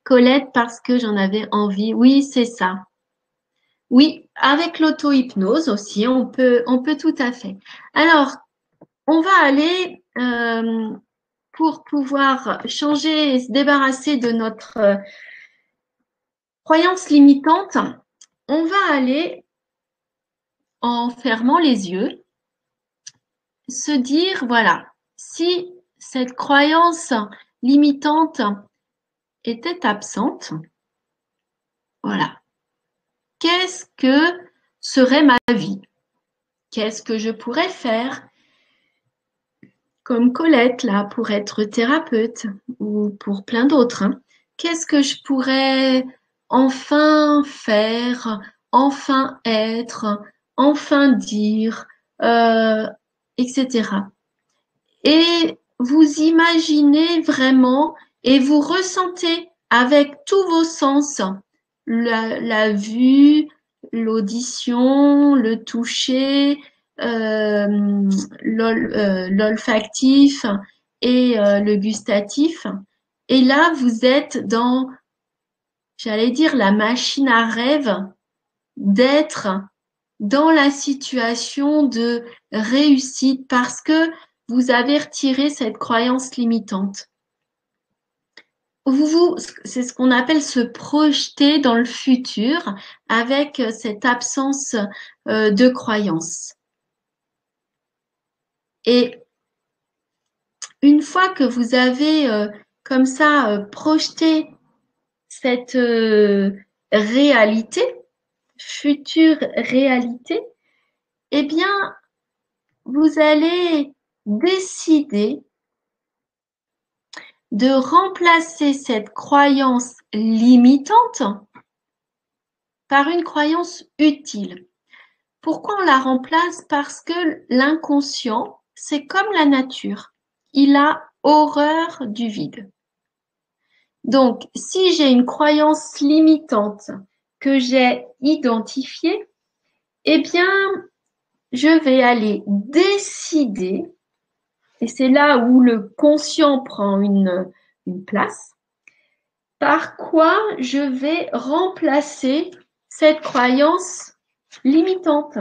Colette, parce que j'en avais envie. Oui, c'est ça. Oui, avec l'auto-hypnose aussi, on peut tout à fait. Alors, on va aller pour pouvoir changer et se débarrasser de notre croyance limitante, on va aller, en fermant les yeux, se dire, voilà, si cette croyance limitante était absente, voilà, qu'est-ce que serait ma vie? Qu'est-ce que je pourrais faire comme Colette, là, pour être thérapeute ou pour plein d'autres, hein? Qu'est-ce que je pourrais enfin faire, enfin être, enfin dire, etc. Et vous imaginez vraiment et vous ressentez avec tous vos sens, la vue, l'audition, le toucher, l'olfactif et le gustatif. Et là, vous êtes dans, j'allais dire, la machine à rêve d'être dans la situation de réussite parce que vous avez retiré cette croyance limitante. C'est ce qu'on appelle se projeter dans le futur avec cette absence de croyance. Et une fois que vous avez comme ça projeté cette réalité, future réalité, eh bien, vous allez décider de remplacer cette croyance limitante par une croyance utile. Pourquoi on la remplace? Parce que l'inconscient, c'est comme la nature. Il a horreur du vide. Donc, si j'ai une croyance limitante que j'ai identifiée, eh bien, je vais aller décider, et c'est là où le conscient prend une place, par quoi je vais remplacer cette croyance limitante.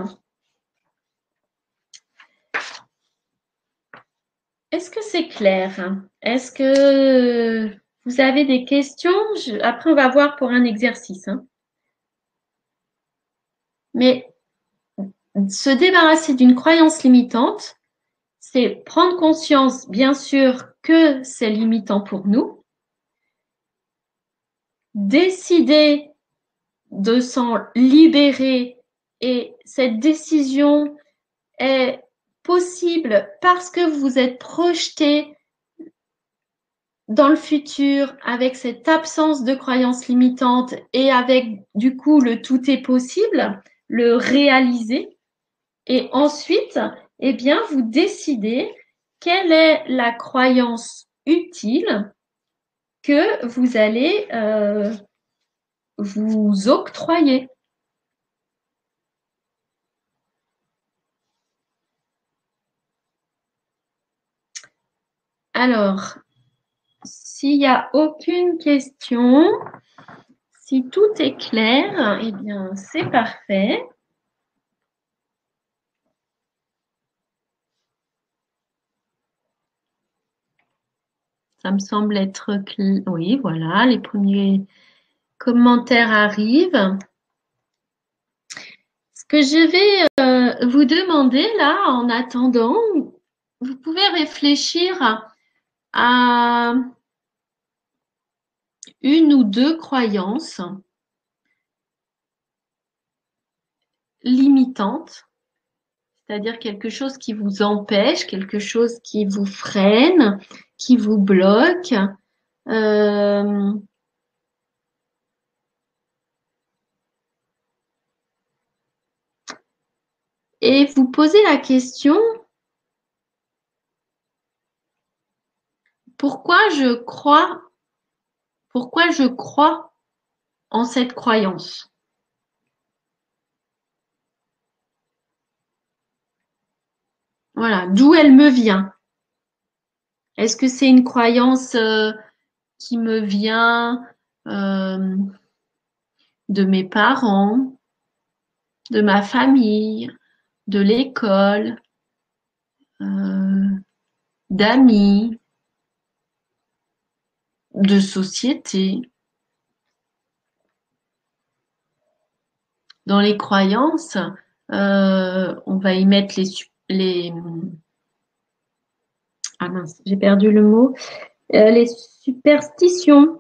Est-ce que c'est clair? Est-ce que vous avez des questions? Après, on va voir pour un exercice. Mais se débarrasser d'une croyance limitante, c'est prendre conscience, bien sûr, que c'est limitant pour nous, décider de s'en libérer et cette décision est possible parce que vous êtes projeté dans le futur avec cette absence de croyances limitantes et avec du coup le tout est possible, le réaliser. Et ensuite, eh bien, vous décidez quelle est la croyance utile que vous allez vous octroyer. Alors, s'il n'y a aucune question, si tout est clair, eh bien, c'est parfait. Ça me semble être clair. Oui, voilà, les premiers commentaires arrivent. Ce que je vais vous demander là, en attendant, vous pouvez réfléchir à une ou deux croyances limitantes, c'est-à-dire quelque chose qui vous empêche, quelque chose qui vous freine, qui vous bloque. Et vous posez la question, pourquoi je crois en cette croyance? Voilà, d'où elle me vient? Est-ce que c'est une croyance qui me vient euh, de mes parents, de ma famille, de l'école, d'amis? de société. Dans les croyances, on va y mettre les ah mince, j'ai perdu le mot, les superstitions.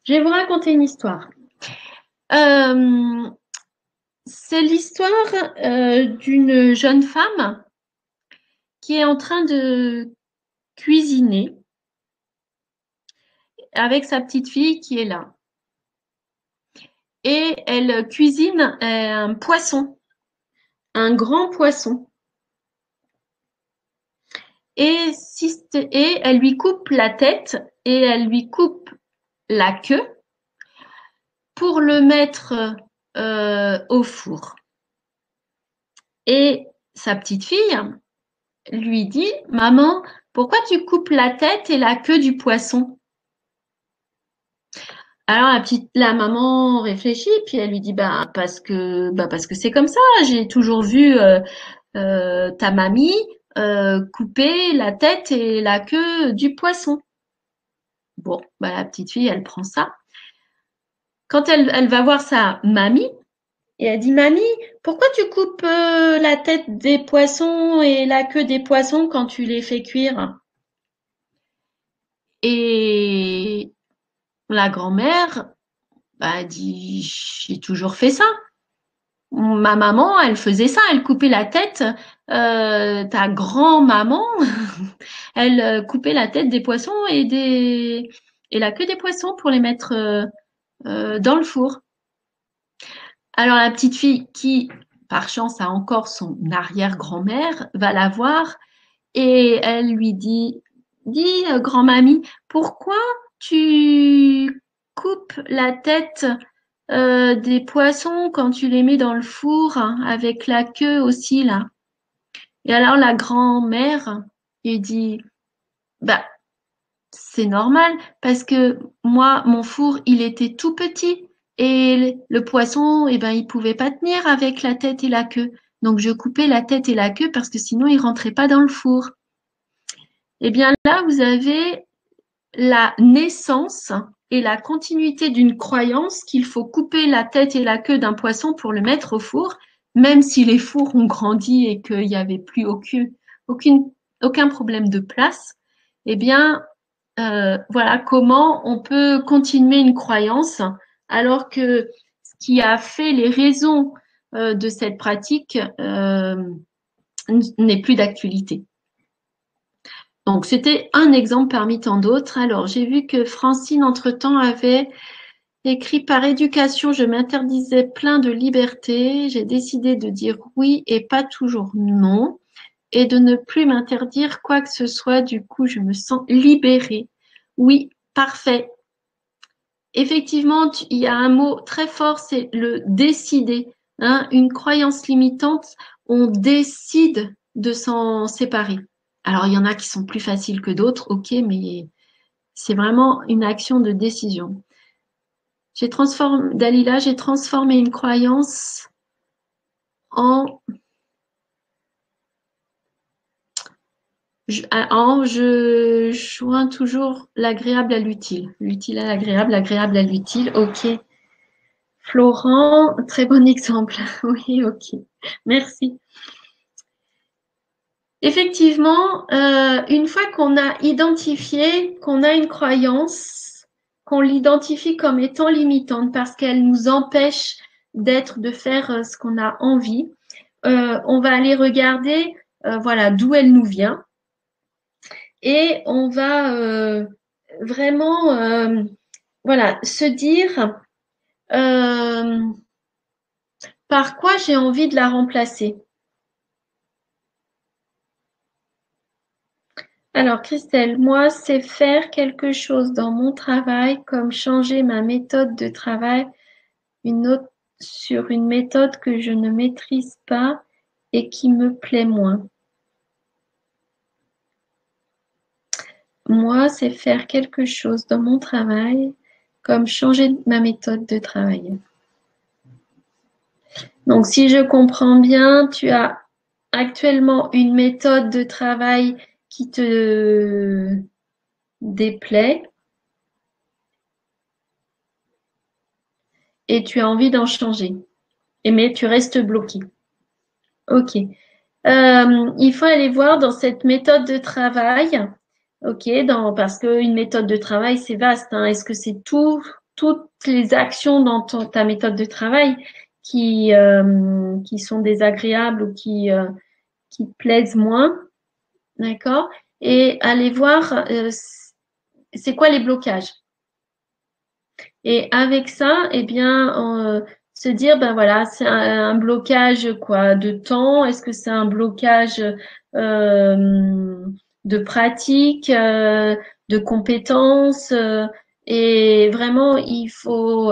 Je vais vous raconter une histoire. C'est l'histoire d'une jeune femme qui est en train de cuisiner avec sa petite fille qui est là. Et elle cuisine un poisson, un grand poisson. Et elle lui coupe la tête et elle lui coupe la queue pour le mettre au four. Et sa petite fille lui dit, maman, pourquoi tu coupes la tête et la queue du poisson? Alors la maman réfléchit, puis elle lui dit, parce que c'est comme ça. J'ai toujours vu ta mamie couper la tête et la queue du poisson. Bon, la petite fille, elle prend ça. Quand elle va voir sa mamie, et elle dit, mamie, pourquoi tu coupes la tête des poissons et la queue des poissons quand tu les fais cuire? Et la grand-mère dit, j'ai toujours fait ça. Ma maman, elle faisait ça, elle coupait la tête. Ta grand-maman, elle coupait la tête des poissons et la queue des poissons pour les mettre dans le four. Alors la petite fille qui, par chance, a encore son arrière-grand-mère, va la voir et elle lui dit, dis grand-mamie, pourquoi tu coupes la tête des poissons quand tu les mets dans le four hein, avec la queue aussi là? Et alors la grand-mère lui dit, bah c'est normal parce que moi mon four il était tout petit et le poisson il pouvait pas tenir avec la tête et la queue. Donc je coupais la tête et la queue parce que sinon il rentrait pas dans le four. Eh bien là vous avez la naissance et la continuité d'une croyance qu'il faut couper la tête et la queue d'un poisson pour le mettre au four, même si les fours ont grandi et qu'il n'y avait plus aucun problème de place. Eh bien, voilà comment on peut continuer une croyance alors que ce qui a fait les raisons de cette pratique n'est plus d'actualité. Donc, c'était un exemple parmi tant d'autres. Alors, j'ai vu que Francine, entre-temps, avait écrit par éducation, je m'interdisais plein de liberté. J'ai décidé de dire oui et pas toujours non et de ne plus m'interdire quoi que ce soit. Du coup, je me sens libérée. Oui, parfait. Effectivement, il y a un mot très fort, c'est le décider. Hein. Une croyance limitante, on décide de s'en séparer. Alors, il y en a qui sont plus faciles que d'autres, ok, mais c'est vraiment une action de décision. Dalila, j'ai transformé une croyance en je joins toujours l'agréable à l'utile. L'utile à l'agréable, l'agréable à l'utile, ok. Florent, très bon exemple. Oui, ok. Merci. Effectivement, une fois qu'on a identifié qu'on a une croyance, qu'on l'identifie comme étant limitante parce qu'elle nous empêche de faire ce qu'on a envie, on va aller regarder voilà, d'où elle nous vient et on va vraiment voilà, se dire par quoi j'ai envie de la remplacer. Alors, Christelle, moi, c'est faire quelque chose dans mon travail, comme changer ma méthode de travail sur une méthode que je ne maîtrise pas et qui me plaît moins. Moi, c'est faire quelque chose dans mon travail, comme changer ma méthode de travail. Donc, si je comprends bien, tu as actuellement une méthode de travail qui te déplaît et tu as envie d'en changer, mais tu restes bloqué. Ok. Il faut aller voir dans cette méthode de travail, ok, parce qu'une méthode de travail, c'est vaste, hein. Est-ce que c'est toutes les actions dans ta méthode de travail qui sont désagréables ou qui te plaisent moins, d'accord? Et aller voir c'est quoi les blocages. Et avec ça, eh bien, se dire, ben voilà, c'est un blocage quoi, de temps. Est-ce que c'est un blocage de pratique, de compétences et vraiment, il faut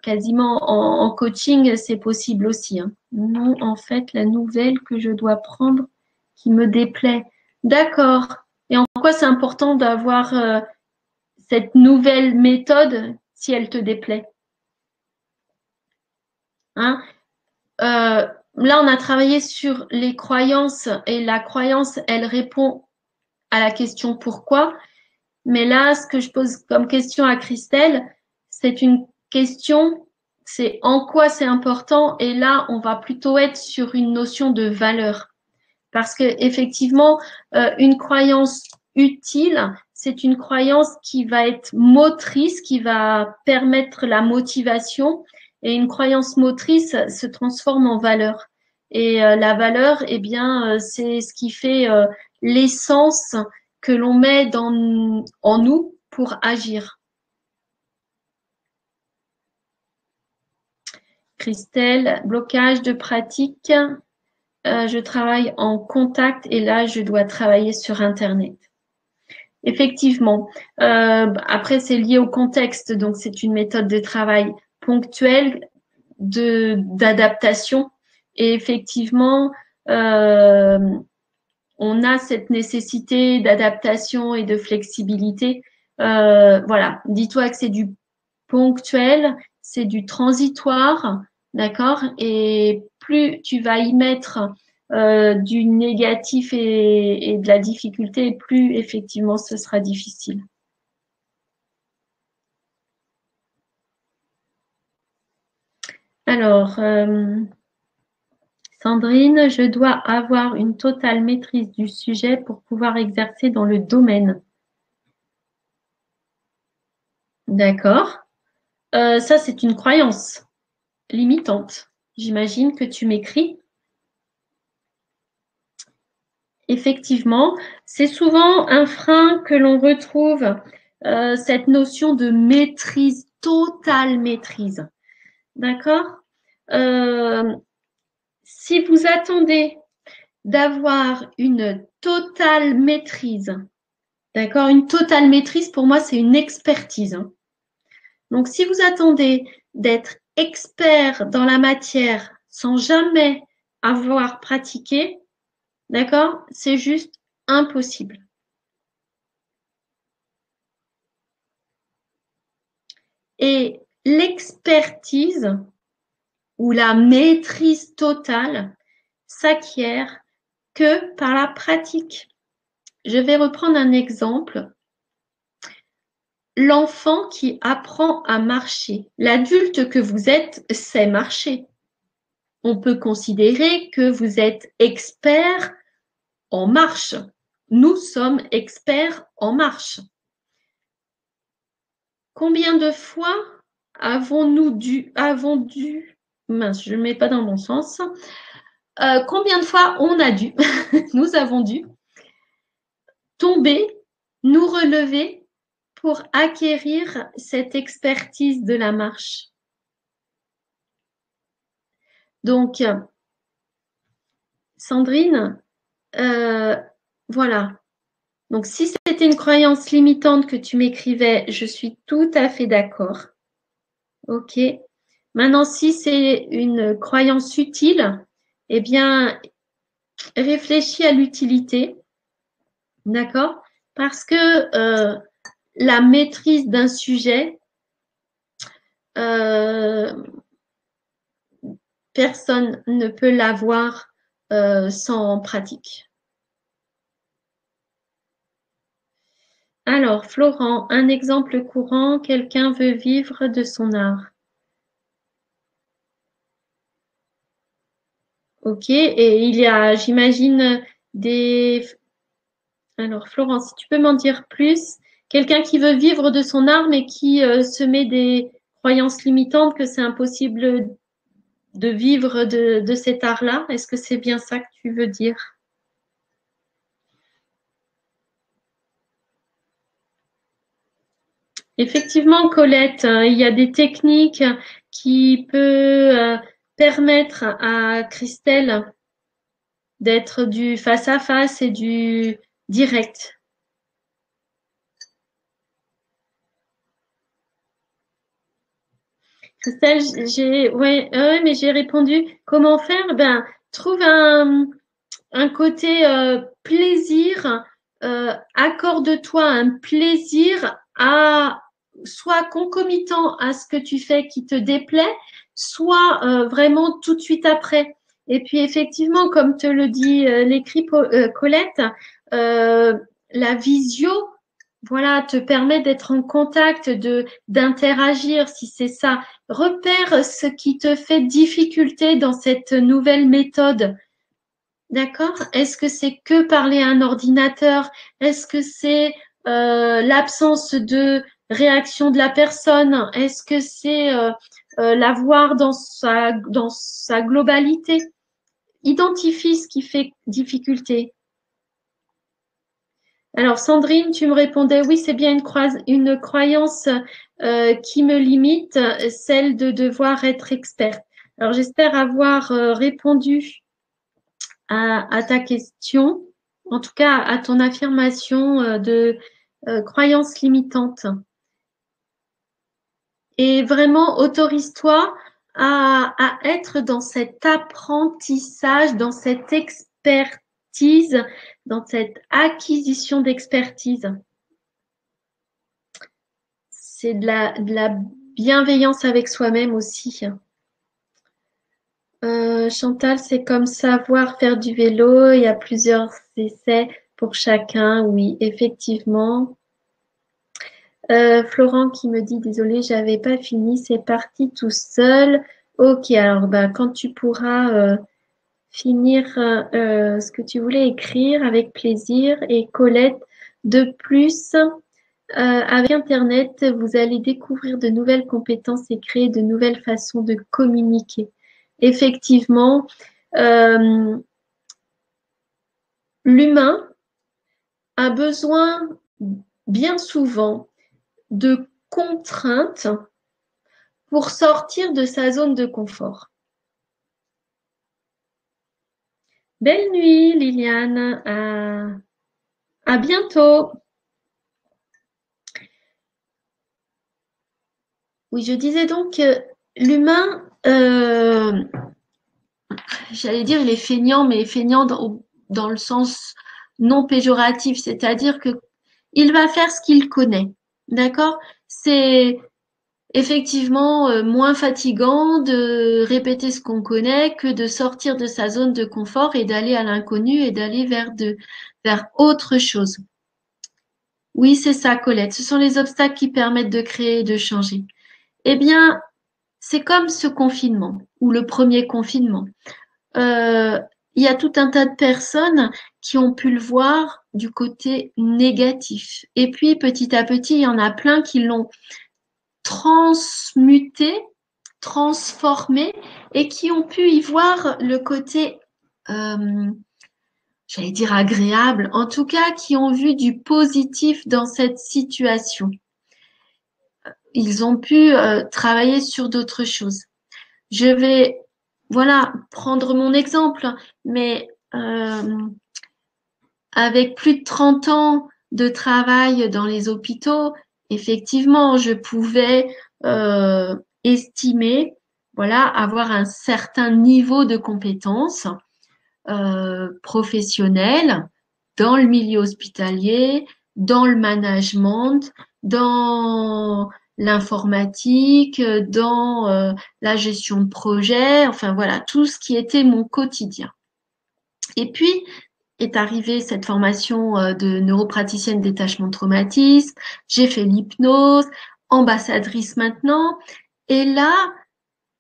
quasiment en coaching, c'est possible aussi, hein. Non, en fait, la nouvelle que je dois prendre qui me déplaît. D'accord. Et en quoi c'est important d'avoir cette nouvelle méthode si elle te déplaît, hein? Là, on a travaillé sur les croyances et la croyance, elle répond à la question pourquoi. Mais là, ce que je pose comme question à Christelle, c'est une question, c'est en quoi c'est important. Et là, on va plutôt être sur une notion de valeur. Parce que effectivement, une croyance utile, c'est une croyance qui va être motrice, qui va permettre la motivation. Et une croyance motrice se transforme en valeur. Et la valeur, eh bien, c'est ce qui fait l'essence que l'on met en nous pour agir. Christelle, blocage de pratique. Je travaille en contact et là, je dois travailler sur Internet. Effectivement. Après, c'est lié au contexte, donc c'est une méthode de travail ponctuelle d'adaptation. Et effectivement, on a cette nécessité d'adaptation et de flexibilité. Voilà, dis-toi que c'est du ponctuel, c'est du transitoire, d'accord? Et plus tu vas y mettre du négatif et de la difficulté, plus effectivement ce sera difficile. Alors, Sandrine, je dois avoir une totale maîtrise du sujet pour pouvoir exercer dans le domaine. D'accord. Ça, c'est une croyance limitante. J'imagine que tu m'écris. Effectivement, c'est souvent un frein que l'on retrouve, cette notion de maîtrise, totale maîtrise. D'accord? Euh, Si vous attendez d'avoir une totale maîtrise, d'accord? Une totale maîtrise, pour moi, c'est une expertise, hein. Donc, si vous attendez d'être expert dans la matière sans jamais avoir pratiqué, d'accord? C'est juste impossible. Et l'expertise ou la maîtrise totale s'acquiert que par la pratique. Je vais reprendre un exemple. L'enfant qui apprend à marcher. L'adulte que vous êtes sait marcher. On peut considérer que vous êtes expert en marche. Nous sommes experts en marche. Combien de fois mince, je ne mets pas dans mon sens. Combien de fois on a dû, nous avons dû tomber, nous relever pour acquérir cette expertise de la marche. Donc, Sandrine, voilà. Donc, si c'était une croyance limitante que tu m'écrivais, je suis tout à fait d'accord. OK. Maintenant, si c'est une croyance utile, eh bien, réfléchis à l'utilité, d'accord? Parce que la maîtrise d'un sujet, personne ne peut l'avoir sans pratique. Alors, Florent, un exemple courant, quelqu'un veut vivre de son art. Ok, et il y a, j'imagine, des... Alors, Florent, si tu peux m'en dire plus, quelqu'un qui veut vivre de son art, mais qui se met des croyances limitantes que c'est impossible de vivre de cet art-là. Est-ce que c'est bien ça que tu veux dire? Effectivement, Colette, il y a des techniques qui peuvent permettre à Christelle d'être du face à face et du direct. Christelle, ouais, mais j'ai répondu comment faire? Ben, trouve un côté plaisir, accorde-toi un plaisir à soit concomitant à ce que tu fais qui te déplaît, soit vraiment tout de suite après. Et puis effectivement, comme te le dit l'écrit Colette, euh, la visio, voilà, te permet d'être en contact, de d'interagir, si c'est ça. Repère ce qui te fait difficulté dans cette nouvelle méthode. D'accord? Est-ce que c'est que parler à un ordinateur? Est-ce que c'est l'absence de réaction de la personne? Est-ce que c'est la voir dans sa globalité? Identifie ce qui fait difficulté. Alors, Sandrine, tu me répondais, oui, c'est bien une croyance qui me limite, celle de devoir être experte. Alors, j'espère avoir répondu à ta question, en tout cas à ton affirmation de croyance limitante. Et vraiment, autorise-toi à être dans cet apprentissage, dans cette expertise, dans cette acquisition d'expertise. C'est de la bienveillance avec soi-même aussi. Chantal, c'est comme savoir faire du vélo. Il y a plusieurs essais pour chacun. Oui, effectivement. Florent qui me dit, désolé, j'avais pas fini, c'est parti tout seul. Ok, alors bah, quand tu pourras finir ce que tu voulais écrire avec plaisir. Et Colette, de plus, avec Internet, vous allez découvrir de nouvelles compétences et créer de nouvelles façons de communiquer. Effectivement, euh, l'humain a besoin bien souvent de contraintes pour sortir de sa zone de confort. Belle nuit, Liliane. À bientôt. Oui, je disais donc que l'humain, j'allais dire, il est feignant, mais feignant dans le sens non péjoratif, c'est-à-dire que il va faire ce qu'il connaît. D'accord? C'est effectivement moins fatigant de répéter ce qu'on connaît que de sortir de sa zone de confort et d'aller à l'inconnu et d'aller vers autre chose. Oui, c'est ça, Colette. Ce sont les obstacles qui permettent de créer et de changer. Eh bien, c'est comme ce confinement ou le premier confinement. Euh, il y a tout un tas de personnes qui ont pu le voir du côté négatif. Et puis, petit à petit, il y en a plein qui l'ont transmuté, transformé et qui ont pu y voir le côté, j'allais dire agréable, en tout cas qui ont vu du positif dans cette situation. Ils ont pu travailler sur d'autres choses. Je vais, voilà, prendre mon exemple, mais avec plus de 30 ans de travail dans les hôpitaux, effectivement, je pouvais estimer, voilà, avoir un certain niveau de compétence professionnelle dans le milieu hospitalier, dans le management, dans l'informatique, dans la gestion de projet, enfin voilà, tout ce qui était mon quotidien. Et puis est arrivée cette formation de neuropraticienne détachement de traumatisme. J'ai fait l'hypnose, ambassadrice maintenant. Et là,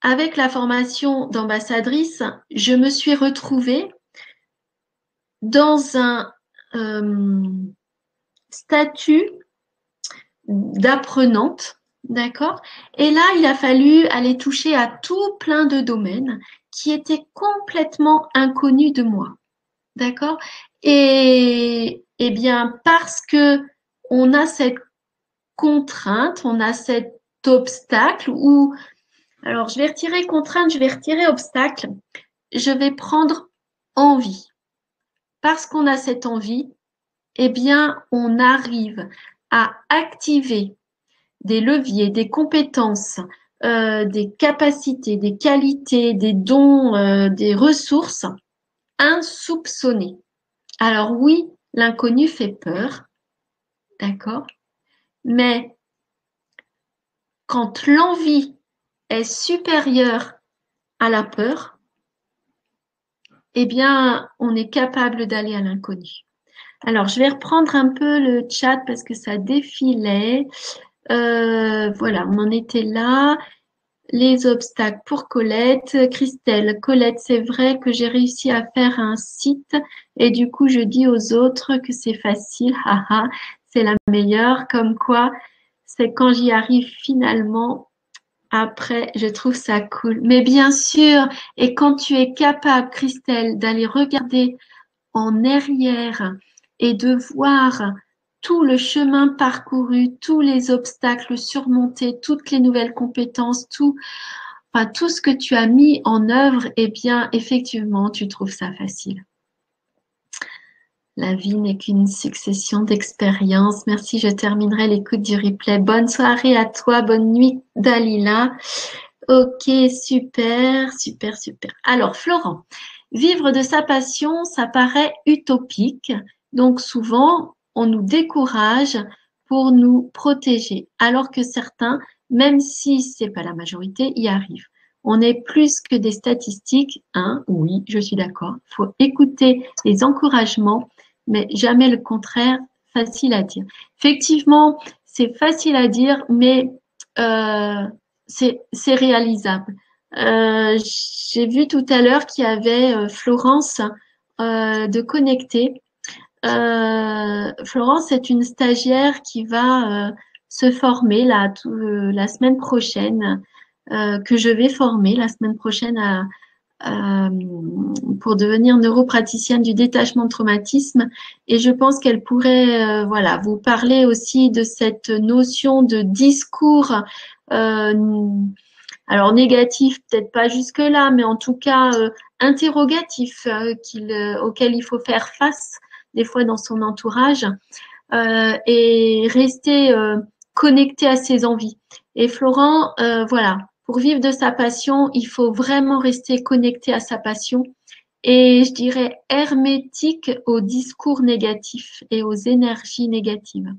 avec la formation d'ambassadrice, je me suis retrouvée dans un statut d'apprenante, d'accord? Et là, il a fallu aller toucher à tout plein de domaines qui étaient complètement inconnus de moi, d'accord? Et bien, parce que on a cette contrainte, on a cet obstacle ou, alors je vais retirer contrainte, je vais retirer obstacle, je vais prendre envie. Parce qu'on a cette envie, eh bien, on arrive à activer des leviers, des compétences, des capacités, des qualités, des dons, des ressources insoupçonnées. Alors oui, l'inconnu fait peur, d'accord, mais quand l'envie est supérieure à la peur, eh bien, on est capable d'aller à l'inconnu. Alors, je vais reprendre un peu le chat parce que ça défilait. Voilà, on en était là. Les obstacles pour Colette. Christelle, Colette, c'est vrai que j'ai réussi à faire un site et du coup, je dis aux autres que c'est facile. Haha, c'est la meilleure. Comme quoi, c'est quand j'y arrive finalement. Après, je trouve ça cool. Mais bien sûr, et quand tu es capable, Christelle, d'aller regarder en arrière et de voir tout le chemin parcouru, tous les obstacles surmontés, toutes les nouvelles compétences, enfin, tout ce que tu as mis en œuvre, eh bien, effectivement, tu trouves ça facile. La vie n'est qu'une succession d'expériences. Merci, je terminerai l'écoute du replay. Bonne soirée à toi, bonne nuit Dalila. Ok, super, super, super. Alors, Florent, vivre de sa passion, ça paraît utopique. Donc, souvent, on nous décourage pour nous protéger, alors que certains, même si c'est pas la majorité, y arrivent. On est plus que des statistiques, hein? Oui, je suis d'accord. Il faut écouter les encouragements, mais jamais le contraire. Facile à dire. Effectivement, c'est facile à dire, mais c'est réalisable. J'ai vu tout à l'heure qu'il y avait Florence de Connecter. Florence est une stagiaire qui va se former là, la semaine prochaine, que je vais former la semaine prochaine euh, pour devenir neuropraticienne du détachement de traumatisme. Et je pense qu'elle pourrait voilà, vous parler aussi de cette notion de discours. Alors négatif, peut-être pas jusque-là, mais en tout cas interrogatif auquel il faut faire face des fois dans son entourage et rester connecté à ses envies. Et Florent, voilà, pour vivre de sa passion, il faut vraiment rester connecté à sa passion et je dirais hermétique aux discours négatifs et aux énergies négatives.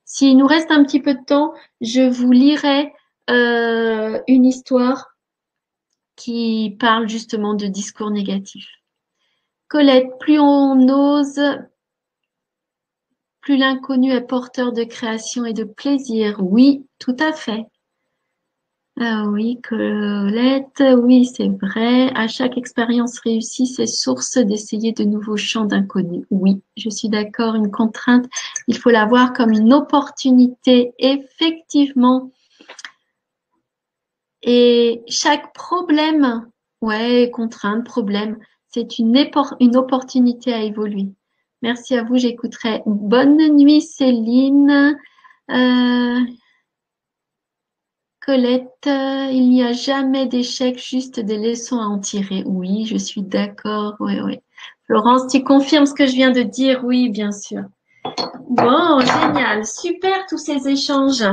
S'il nous reste un petit peu de temps, je vous lirai une histoire qui parle justement de discours négatifs. Colette, plus on ose, plus l'inconnu est porteur de création et de plaisir. Oui, tout à fait. Ah oui, Colette, oui, c'est vrai. À chaque expérience réussie, c'est source d'essayer de nouveaux champs d'inconnus. Oui, je suis d'accord. Une contrainte, il faut la voir comme une opportunité, effectivement. Et chaque problème, ouais, contrainte, problème, c'est une opportunité à évoluer. Merci à vous, j'écouterai. Bonne nuit, Céline. Euh, Colette, il n'y a jamais d'échec, juste des leçons à en tirer. Oui, je suis d'accord. Oui, oui. Florence, tu confirmes ce que je viens de dire? Oui, bien sûr. Bon, génial, super tous ces échanges.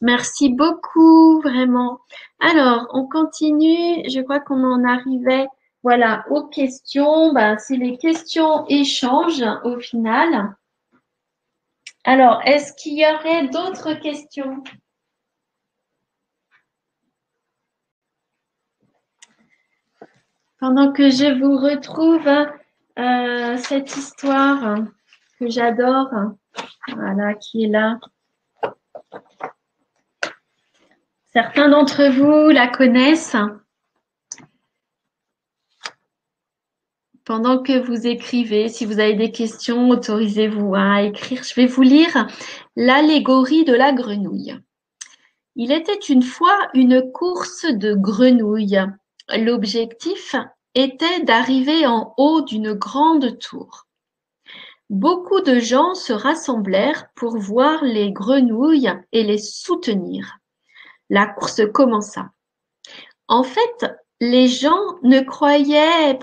Merci beaucoup, vraiment. Alors, on continue. Je crois qu'on en arrivait, voilà, aux questions. Ben, c'est les questions échanges au final. Alors, est-ce qu'il y aurait d'autres questions? Pendant que je vous retrouve, Cette histoire que j'adore, voilà, qui est là. Certains d'entre vous la connaissent. Pendant que vous écrivez, si vous avez des questions, autorisez-vous à écrire. Je vais vous lire l'allégorie de la grenouille. Il était une fois une course de grenouilles. L'objectif était d'arriver en haut d'une grande tour. Beaucoup de gens se rassemblèrent pour voir les grenouilles et les soutenir. La course commença. En fait, les gens ne croyaient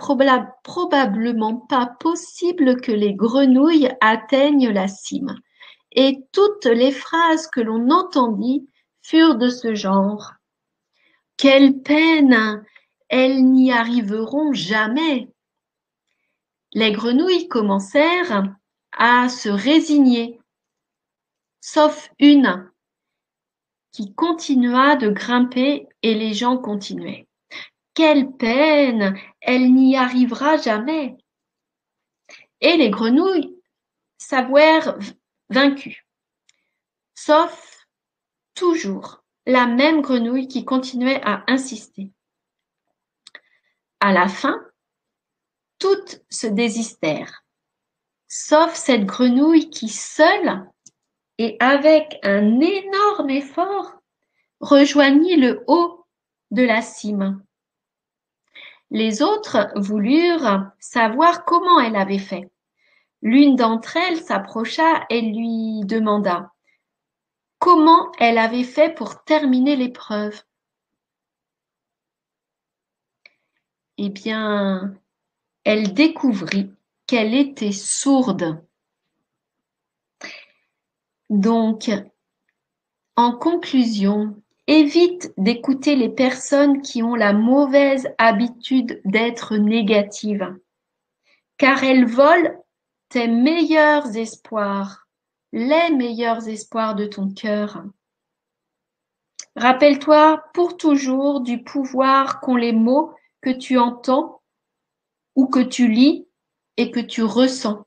probablement pas possible que les grenouilles atteignent la cime, et toutes les phrases que l'on entendit furent de ce genre. Quelle peine! Elles n'y arriveront jamais. Les grenouilles commencèrent à se résigner, sauf une qui continua de grimper et les gens continuaient. Quelle peine! Elle n'y arrivera jamais. Et les grenouilles s'avouèrent vaincues, sauf toujours la même grenouille qui continuait à insister. À la fin, toutes se désistèrent, sauf cette grenouille qui seule et avec un énorme effort rejoignit le haut de la cime. Les autres voulurent savoir comment elle avait fait. L'une d'entre elles s'approcha et lui demanda comment elle avait fait pour terminer l'épreuve. Eh bien, elle découvrit qu'elle était sourde. Donc, en conclusion, évite d'écouter les personnes qui ont la mauvaise habitude d'être négatives, car elles volent tes meilleurs espoirs, les meilleurs espoirs de ton cœur. Rappelle-toi pour toujours du pouvoir qu'ont les mots que tu entends ou que tu lis et que tu ressens.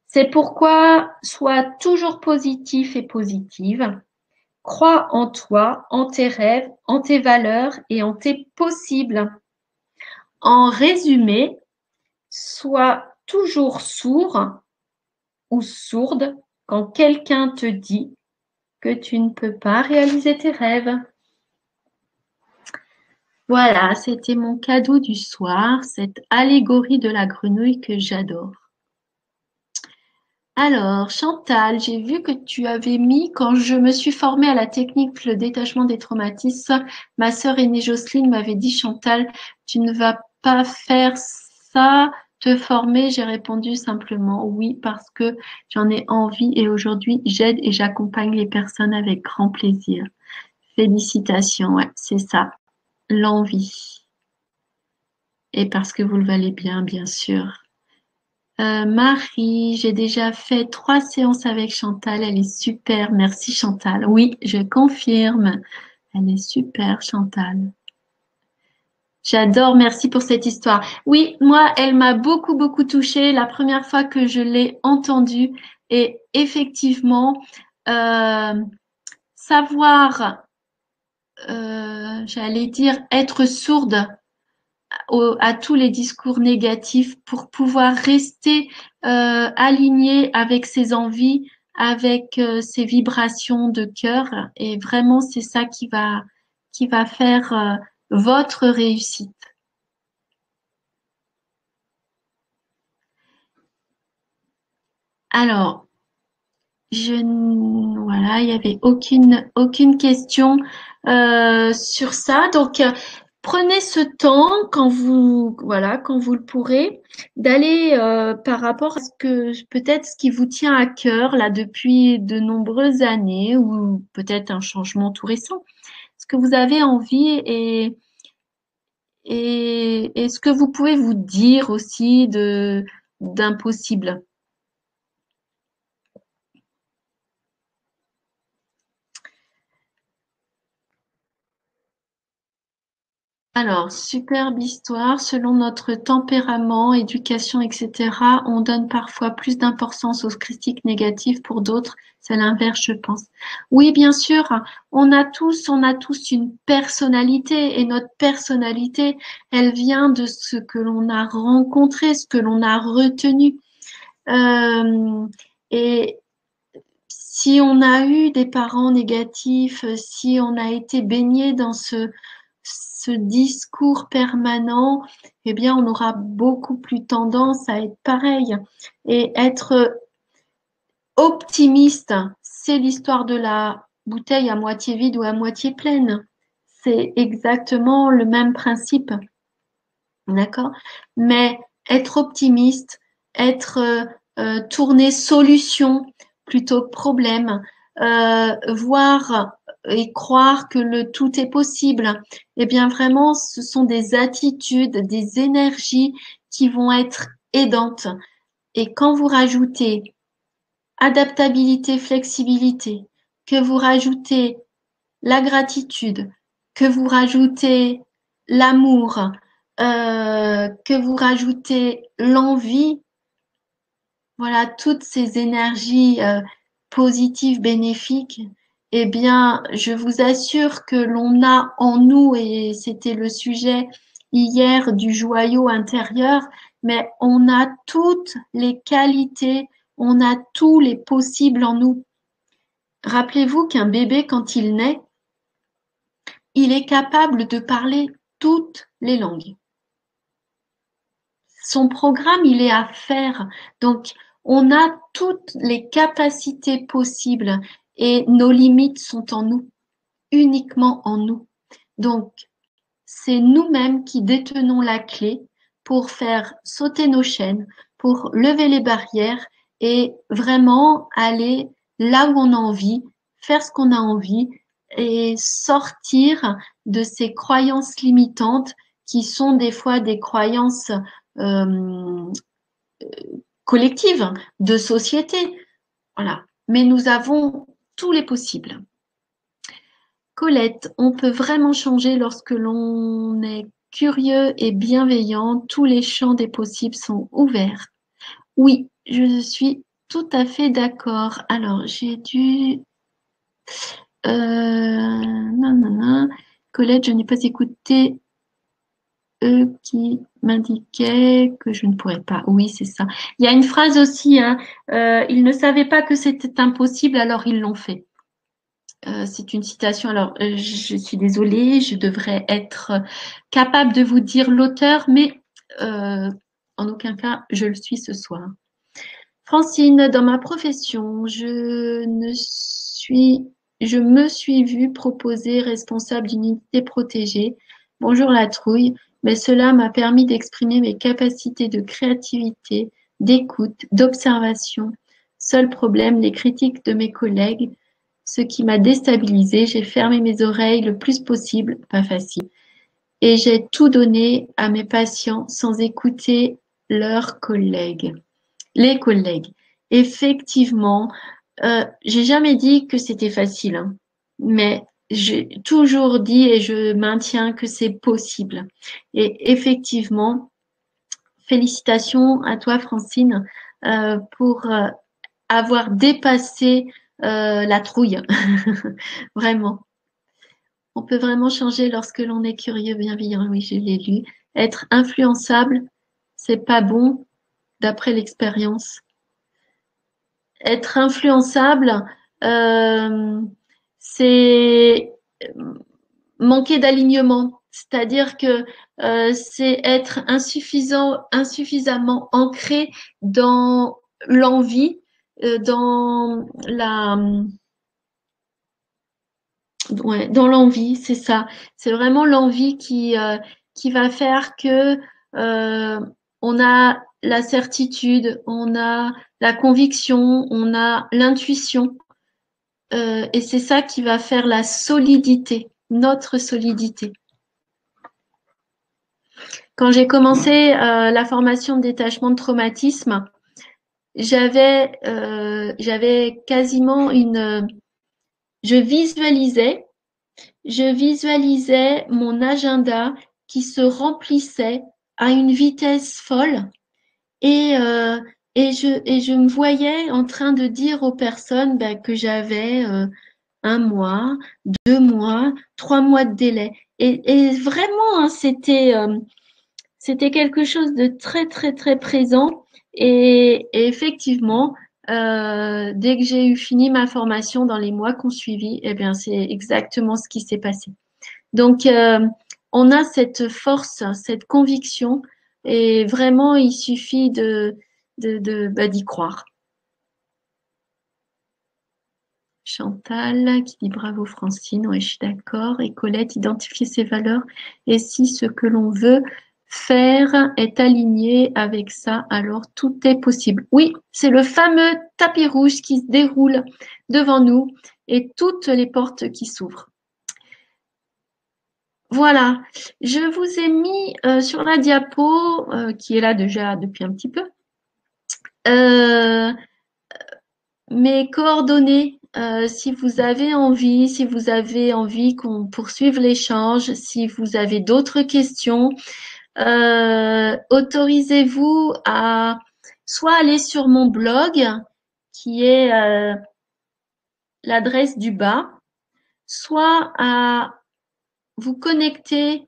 C'est pourquoi sois toujours positif et positive. Crois en toi, en tes rêves, en tes valeurs et en tes possibles. En résumé, sois toujours sourd ou sourde quand quelqu'un te dit que tu ne peux pas réaliser tes rêves. Voilà, c'était mon cadeau du soir, cette allégorie de la grenouille que j'adore. Alors, Chantal, j'ai vu que tu avais mis, quand je me suis formée à la technique le détachement des traumatismes, ma sœur aînée Jocelyne m'avait dit, Chantal, tu ne vas pas faire ça, te former. J'ai répondu simplement oui parce que j'en ai envie et aujourd'hui j'aide et j'accompagne les personnes avec grand plaisir. Félicitations, ouais, c'est ça, l'envie. Et parce que vous le valez bien, bien sûr. Marie, j'ai déjà fait 3 séances avec Chantal. Elle est super. Merci Chantal. Oui, je confirme. Elle est super, Chantal. J'adore. Merci pour cette histoire. Oui, moi, elle m'a beaucoup, beaucoup touchée la première fois que je l'ai entendue. Et effectivement, euh, savoir, j'allais dire, être sourde à tous les discours négatifs pour pouvoir rester aligné avec ses envies, avec ses vibrations de cœur. Et vraiment, c'est ça qui va faire votre réussite. Alors, voilà, il n'y avait aucune question sur ça. Donc, prenez ce temps quand vous le pourrez, d'aller par rapport à ce que peut-être ce qui vous tient à cœur là depuis de nombreuses années ou peut-être un changement tout récent. Ce que vous avez envie et ce que vous pouvez vous dire aussi d'impossible. Alors, superbe histoire. Selon notre tempérament, éducation, etc., on donne parfois plus d'importance aux critiques négatives. Pour d'autres, c'est l'inverse, je pense. Oui, bien sûr, on a tous une personnalité et notre personnalité, elle vient de ce que l'on a rencontré, ce que l'on a retenu. Euh, et si on a eu des parents négatifs, si on a été baigné dans ce discours permanent, eh bien, on aura beaucoup plus tendance à être pareil. Et être optimiste, c'est l'histoire de la bouteille à moitié vide ou à moitié pleine. C'est exactement le même principe, d'accord? Mais être optimiste, être tourné solution plutôt que problème, voir et croire que le tout est possible, eh bien vraiment, ce sont des attitudes, des énergies qui vont être aidantes. Et quand vous rajoutez adaptabilité, flexibilité, que vous rajoutez la gratitude, que vous rajoutez l'amour, que vous rajoutez l'envie, voilà, toutes ces énergies positives, bénéfiques, eh bien, je vous assure que l'on a en nous, et c'était le sujet hier du joyau intérieur, mais on a toutes les qualités, on a tous les possibles en nous. Rappelez-vous qu'un bébé, quand il naît, il est capable de parler toutes les langues. Son programme, il est à faire. Donc, on a toutes les capacités possibles et nos limites sont en nous, uniquement en nous. Donc, c'est nous-mêmes qui détenons la clé pour faire sauter nos chaînes, pour lever les barrières et vraiment aller là où on a envie, faire ce qu'on a envie et sortir de ces croyances limitantes qui sont des fois des croyances euh, collectives, de société. Voilà. Mais nous avons tous les possibles. Colette, on peut vraiment changer lorsque l'on est curieux et bienveillant. Tous les champs des possibles sont ouverts. Oui, je suis tout à fait d'accord. Alors, j'ai dû... Non, non, non. Colette, je n'ai pas écouté eux qui m'indiquaient que je ne pourrais pas. Oui, c'est ça. Il y a une phrase aussi, hein, ils ne savaient pas que c'était impossible, alors ils l'ont fait. C'est une citation. Alors, je suis désolée, je devrais être capable de vous dire l'auteur, mais en aucun cas, je le suis ce soir. Francine, dans ma profession, je me suis vue proposer responsable d'une unité protégée. Bonjour la trouille, mais cela m'a permis d'exprimer mes capacités de créativité, d'écoute, d'observation. Seul problème, les critiques de mes collègues, ce qui m'a déstabilisée. J'ai fermé mes oreilles le plus possible, pas facile, et j'ai tout donné à mes patients sans écouter leurs collègues. Les collègues. Effectivement, j'ai jamais dit que c'était facile, hein, mais j'ai toujours dit et je maintiens que c'est possible. Et effectivement, félicitations à toi, Francine, pour avoir dépassé la trouille. Vraiment. On peut vraiment changer lorsque l'on est curieux, bienveillant. Oui, je l'ai lu. Être influençable, c'est pas bon d'après l'expérience. Être influençable, euh, c'est manquer d'alignement. C'est-à-dire que c'est être insuffisamment ancré dans l'envie, dans la, ouais, dans l'envie, c'est ça. C'est vraiment l'envie qui va faire que on a la certitude, on a la conviction, on a l'intuition. Et c'est ça qui va faire la solidité, notre solidité. Quand j'ai commencé la formation de détachement de traumatisme, j'avais quasiment je visualisais mon agenda qui se remplissaient à une vitesse folle et, je me voyais en train de dire aux personnes que j'avais 1 mois, 2 mois, 3 mois de délai. Et vraiment, hein, c'était quelque chose de très, très, très présent. Et effectivement, dès que j'ai eu fini ma formation dans les mois qu'on suivi, eh bien, c'est exactement ce qui s'est passé. Donc, on a cette force, cette conviction, et vraiment, il suffit d'y croire. Chantal qui dit bravo Francine, oui, je suis d'accord. Et Colette, identifier ses valeurs. Et si ce que l'on veut faire est aligné avec ça, alors tout est possible. Oui, c'est le fameux tapis rouge qui se déroule devant nous et toutes les portes qui s'ouvrent. Voilà, je vous ai mis sur la diapo, qui est là déjà depuis un petit peu, mes coordonnées. Si vous avez envie qu'on poursuive l'échange, si vous avez d'autres questions, autorisez-vous à soit aller sur mon blog, qui est l'adresse du bas, soit à vous connecter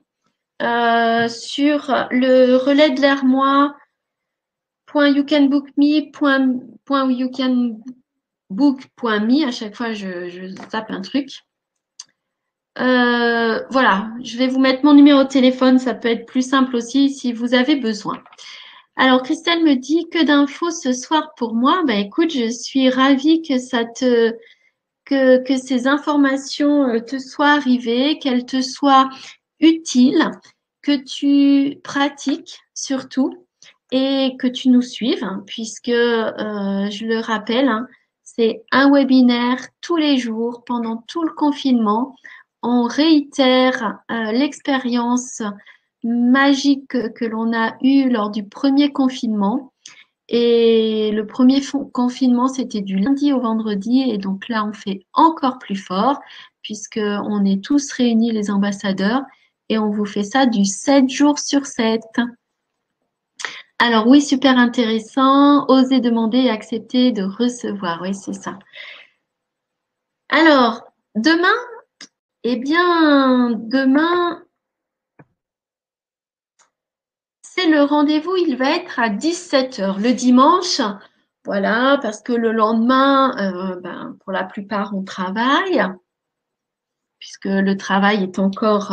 sur le relais de l'hermois.youcanbookme.youcanbook.me. À chaque fois, je tape un truc. Voilà, je vais vous mettre mon numéro de téléphone, ça peut être plus simple aussi si vous avez besoin. Alors, Christelle me dit que d'infos ce soir pour moi. Ben, écoute, je suis ravie que que ces informations te soient arrivées, qu'elles te soient utiles, que tu pratiques surtout et que tu nous suives, hein, puisque, je le rappelle, hein, c'est un webinaire tous les jours pendant tout le confinement. On réitère l'expérience magique que l'on a eue lors du premier confinement. Et le premier confinement, c'était du lundi au vendredi. Et donc là, on fait encore plus fort puisqu'on est tous réunis, les ambassadeurs, et on vous fait ça du 7 jours sur 7. Alors oui, super intéressant. Oser demander et accepter de recevoir. Oui, c'est ça. Alors, demain, eh bien, demain, c'est le rendez-vous, il va être à 17 h le dimanche. Voilà, parce que le lendemain, pour la plupart, on travaille, puisque le travail est encore,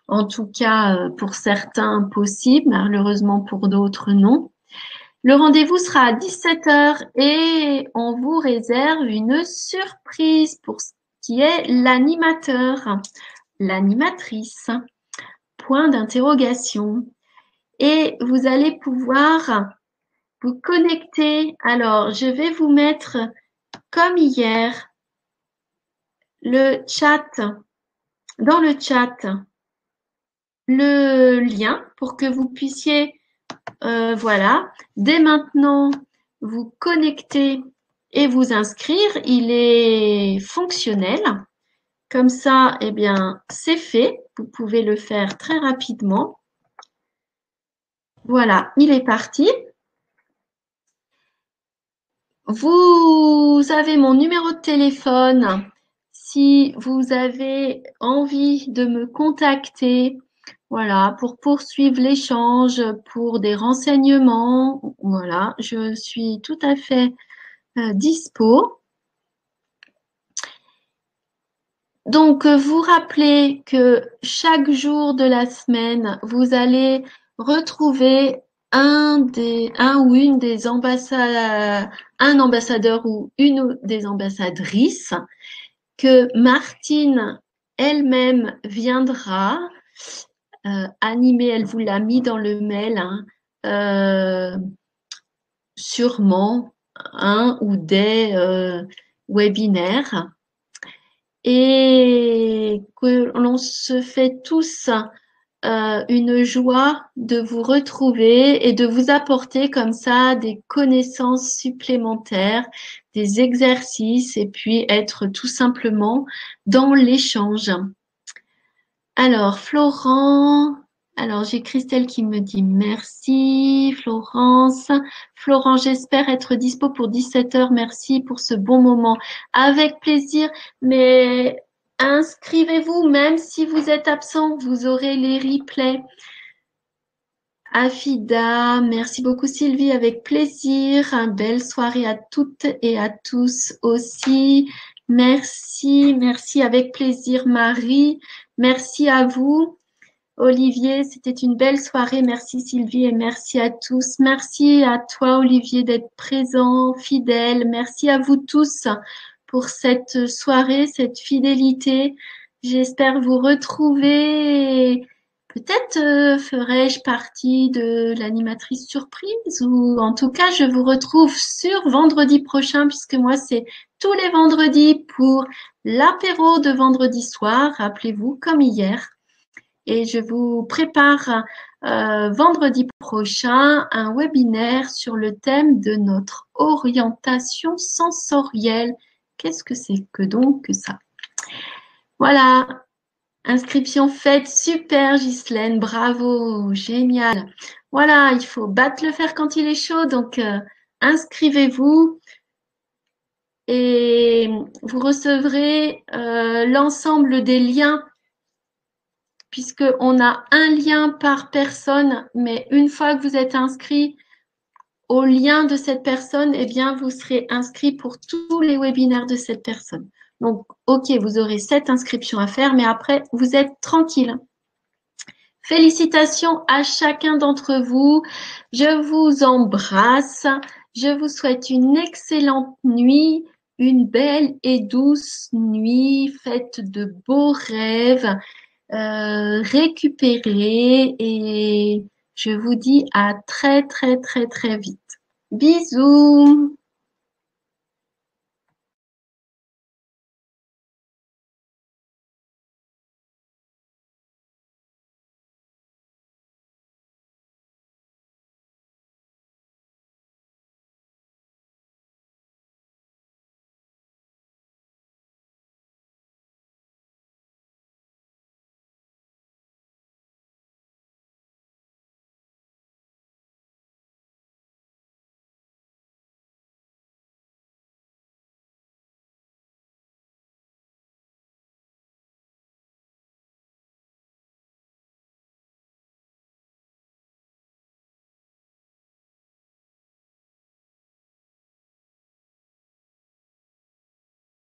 en tout cas pour certains, possible, malheureusement pour d'autres, non. Le rendez-vous sera à 17 h et on vous réserve une surprise pour ce qui est l'animateur, l'animatrice. Point d'interrogation. Et vous allez pouvoir vous connecter. Alors, je vais vous mettre, comme hier, le chat, dans le chat, le lien pour que vous puissiez, voilà, dès maintenant, vous connecter et vous inscrire. Il est fonctionnel. Comme ça, eh bien, c'est fait. Vous pouvez le faire très rapidement. Voilà, il est parti. Vous avez mon numéro de téléphone. Si vous avez envie de me contacter, voilà, pour poursuivre l'échange, pour des renseignements, voilà, je suis tout à fait dispo. Donc, vous rappelez que chaque jour de la semaine, vous allez retrouver un ou une des ambassadeurs, un ambassadeur ou une des ambassadrices, que Martine elle-même viendra animer. Elle vous l'a mis dans le mail, hein, sûrement un ou des webinaires. Et que l'on se fait tous une joie de vous retrouver et de vous apporter comme ça des connaissances supplémentaires, des exercices et puis être tout simplement dans l'échange. Alors, Florent, Alors, j'ai Christelle qui me dit merci. Florence. Florent, j'espère être dispo pour 17 heures. Merci pour ce bon moment. Avec plaisir. Mais inscrivez-vous, même si vous êtes absent, vous aurez les replays. Afida, merci beaucoup Sylvie, avec plaisir. Belle soirée à toutes et à tous aussi. Merci, merci, avec plaisir Marie. Merci à vous. Olivier, c'était une belle soirée. Merci Sylvie et merci à tous. Merci à toi Olivier d'être présent, fidèle. Merci à vous tous pour cette soirée, cette fidélité. J'espère vous retrouver. Peut-être ferai-je partie de l'animatrice surprise ou en tout cas je vous retrouve sur vendredi prochain puisque moi c'est tous les vendredis pour l'apéro de vendredi soir. Rappelez-vous comme hier. Et je vous prépare vendredi prochain un webinaire sur le thème de notre orientation sensorielle. Qu'est-ce que c'est que donc que ça? Voilà, inscription faite, super Ghislaine, bravo, génial. Voilà, il faut battre le fer quand il est chaud, donc inscrivez-vous et vous recevrez l'ensemble des liens puisqu'on a un lien par personne, mais une fois que vous êtes inscrit au lien de cette personne, eh bien, vous serez inscrit pour tous les webinaires de cette personne. Donc, OK, vous aurez 7 inscriptions à faire, mais après, vous êtes tranquille. Félicitations à chacun d'entre vous. Je vous embrasse. Je vous souhaite une excellente nuit, une belle et douce nuit, faite de beaux rêves. Récupérer et je vous dis à très très très très vite. Bisous!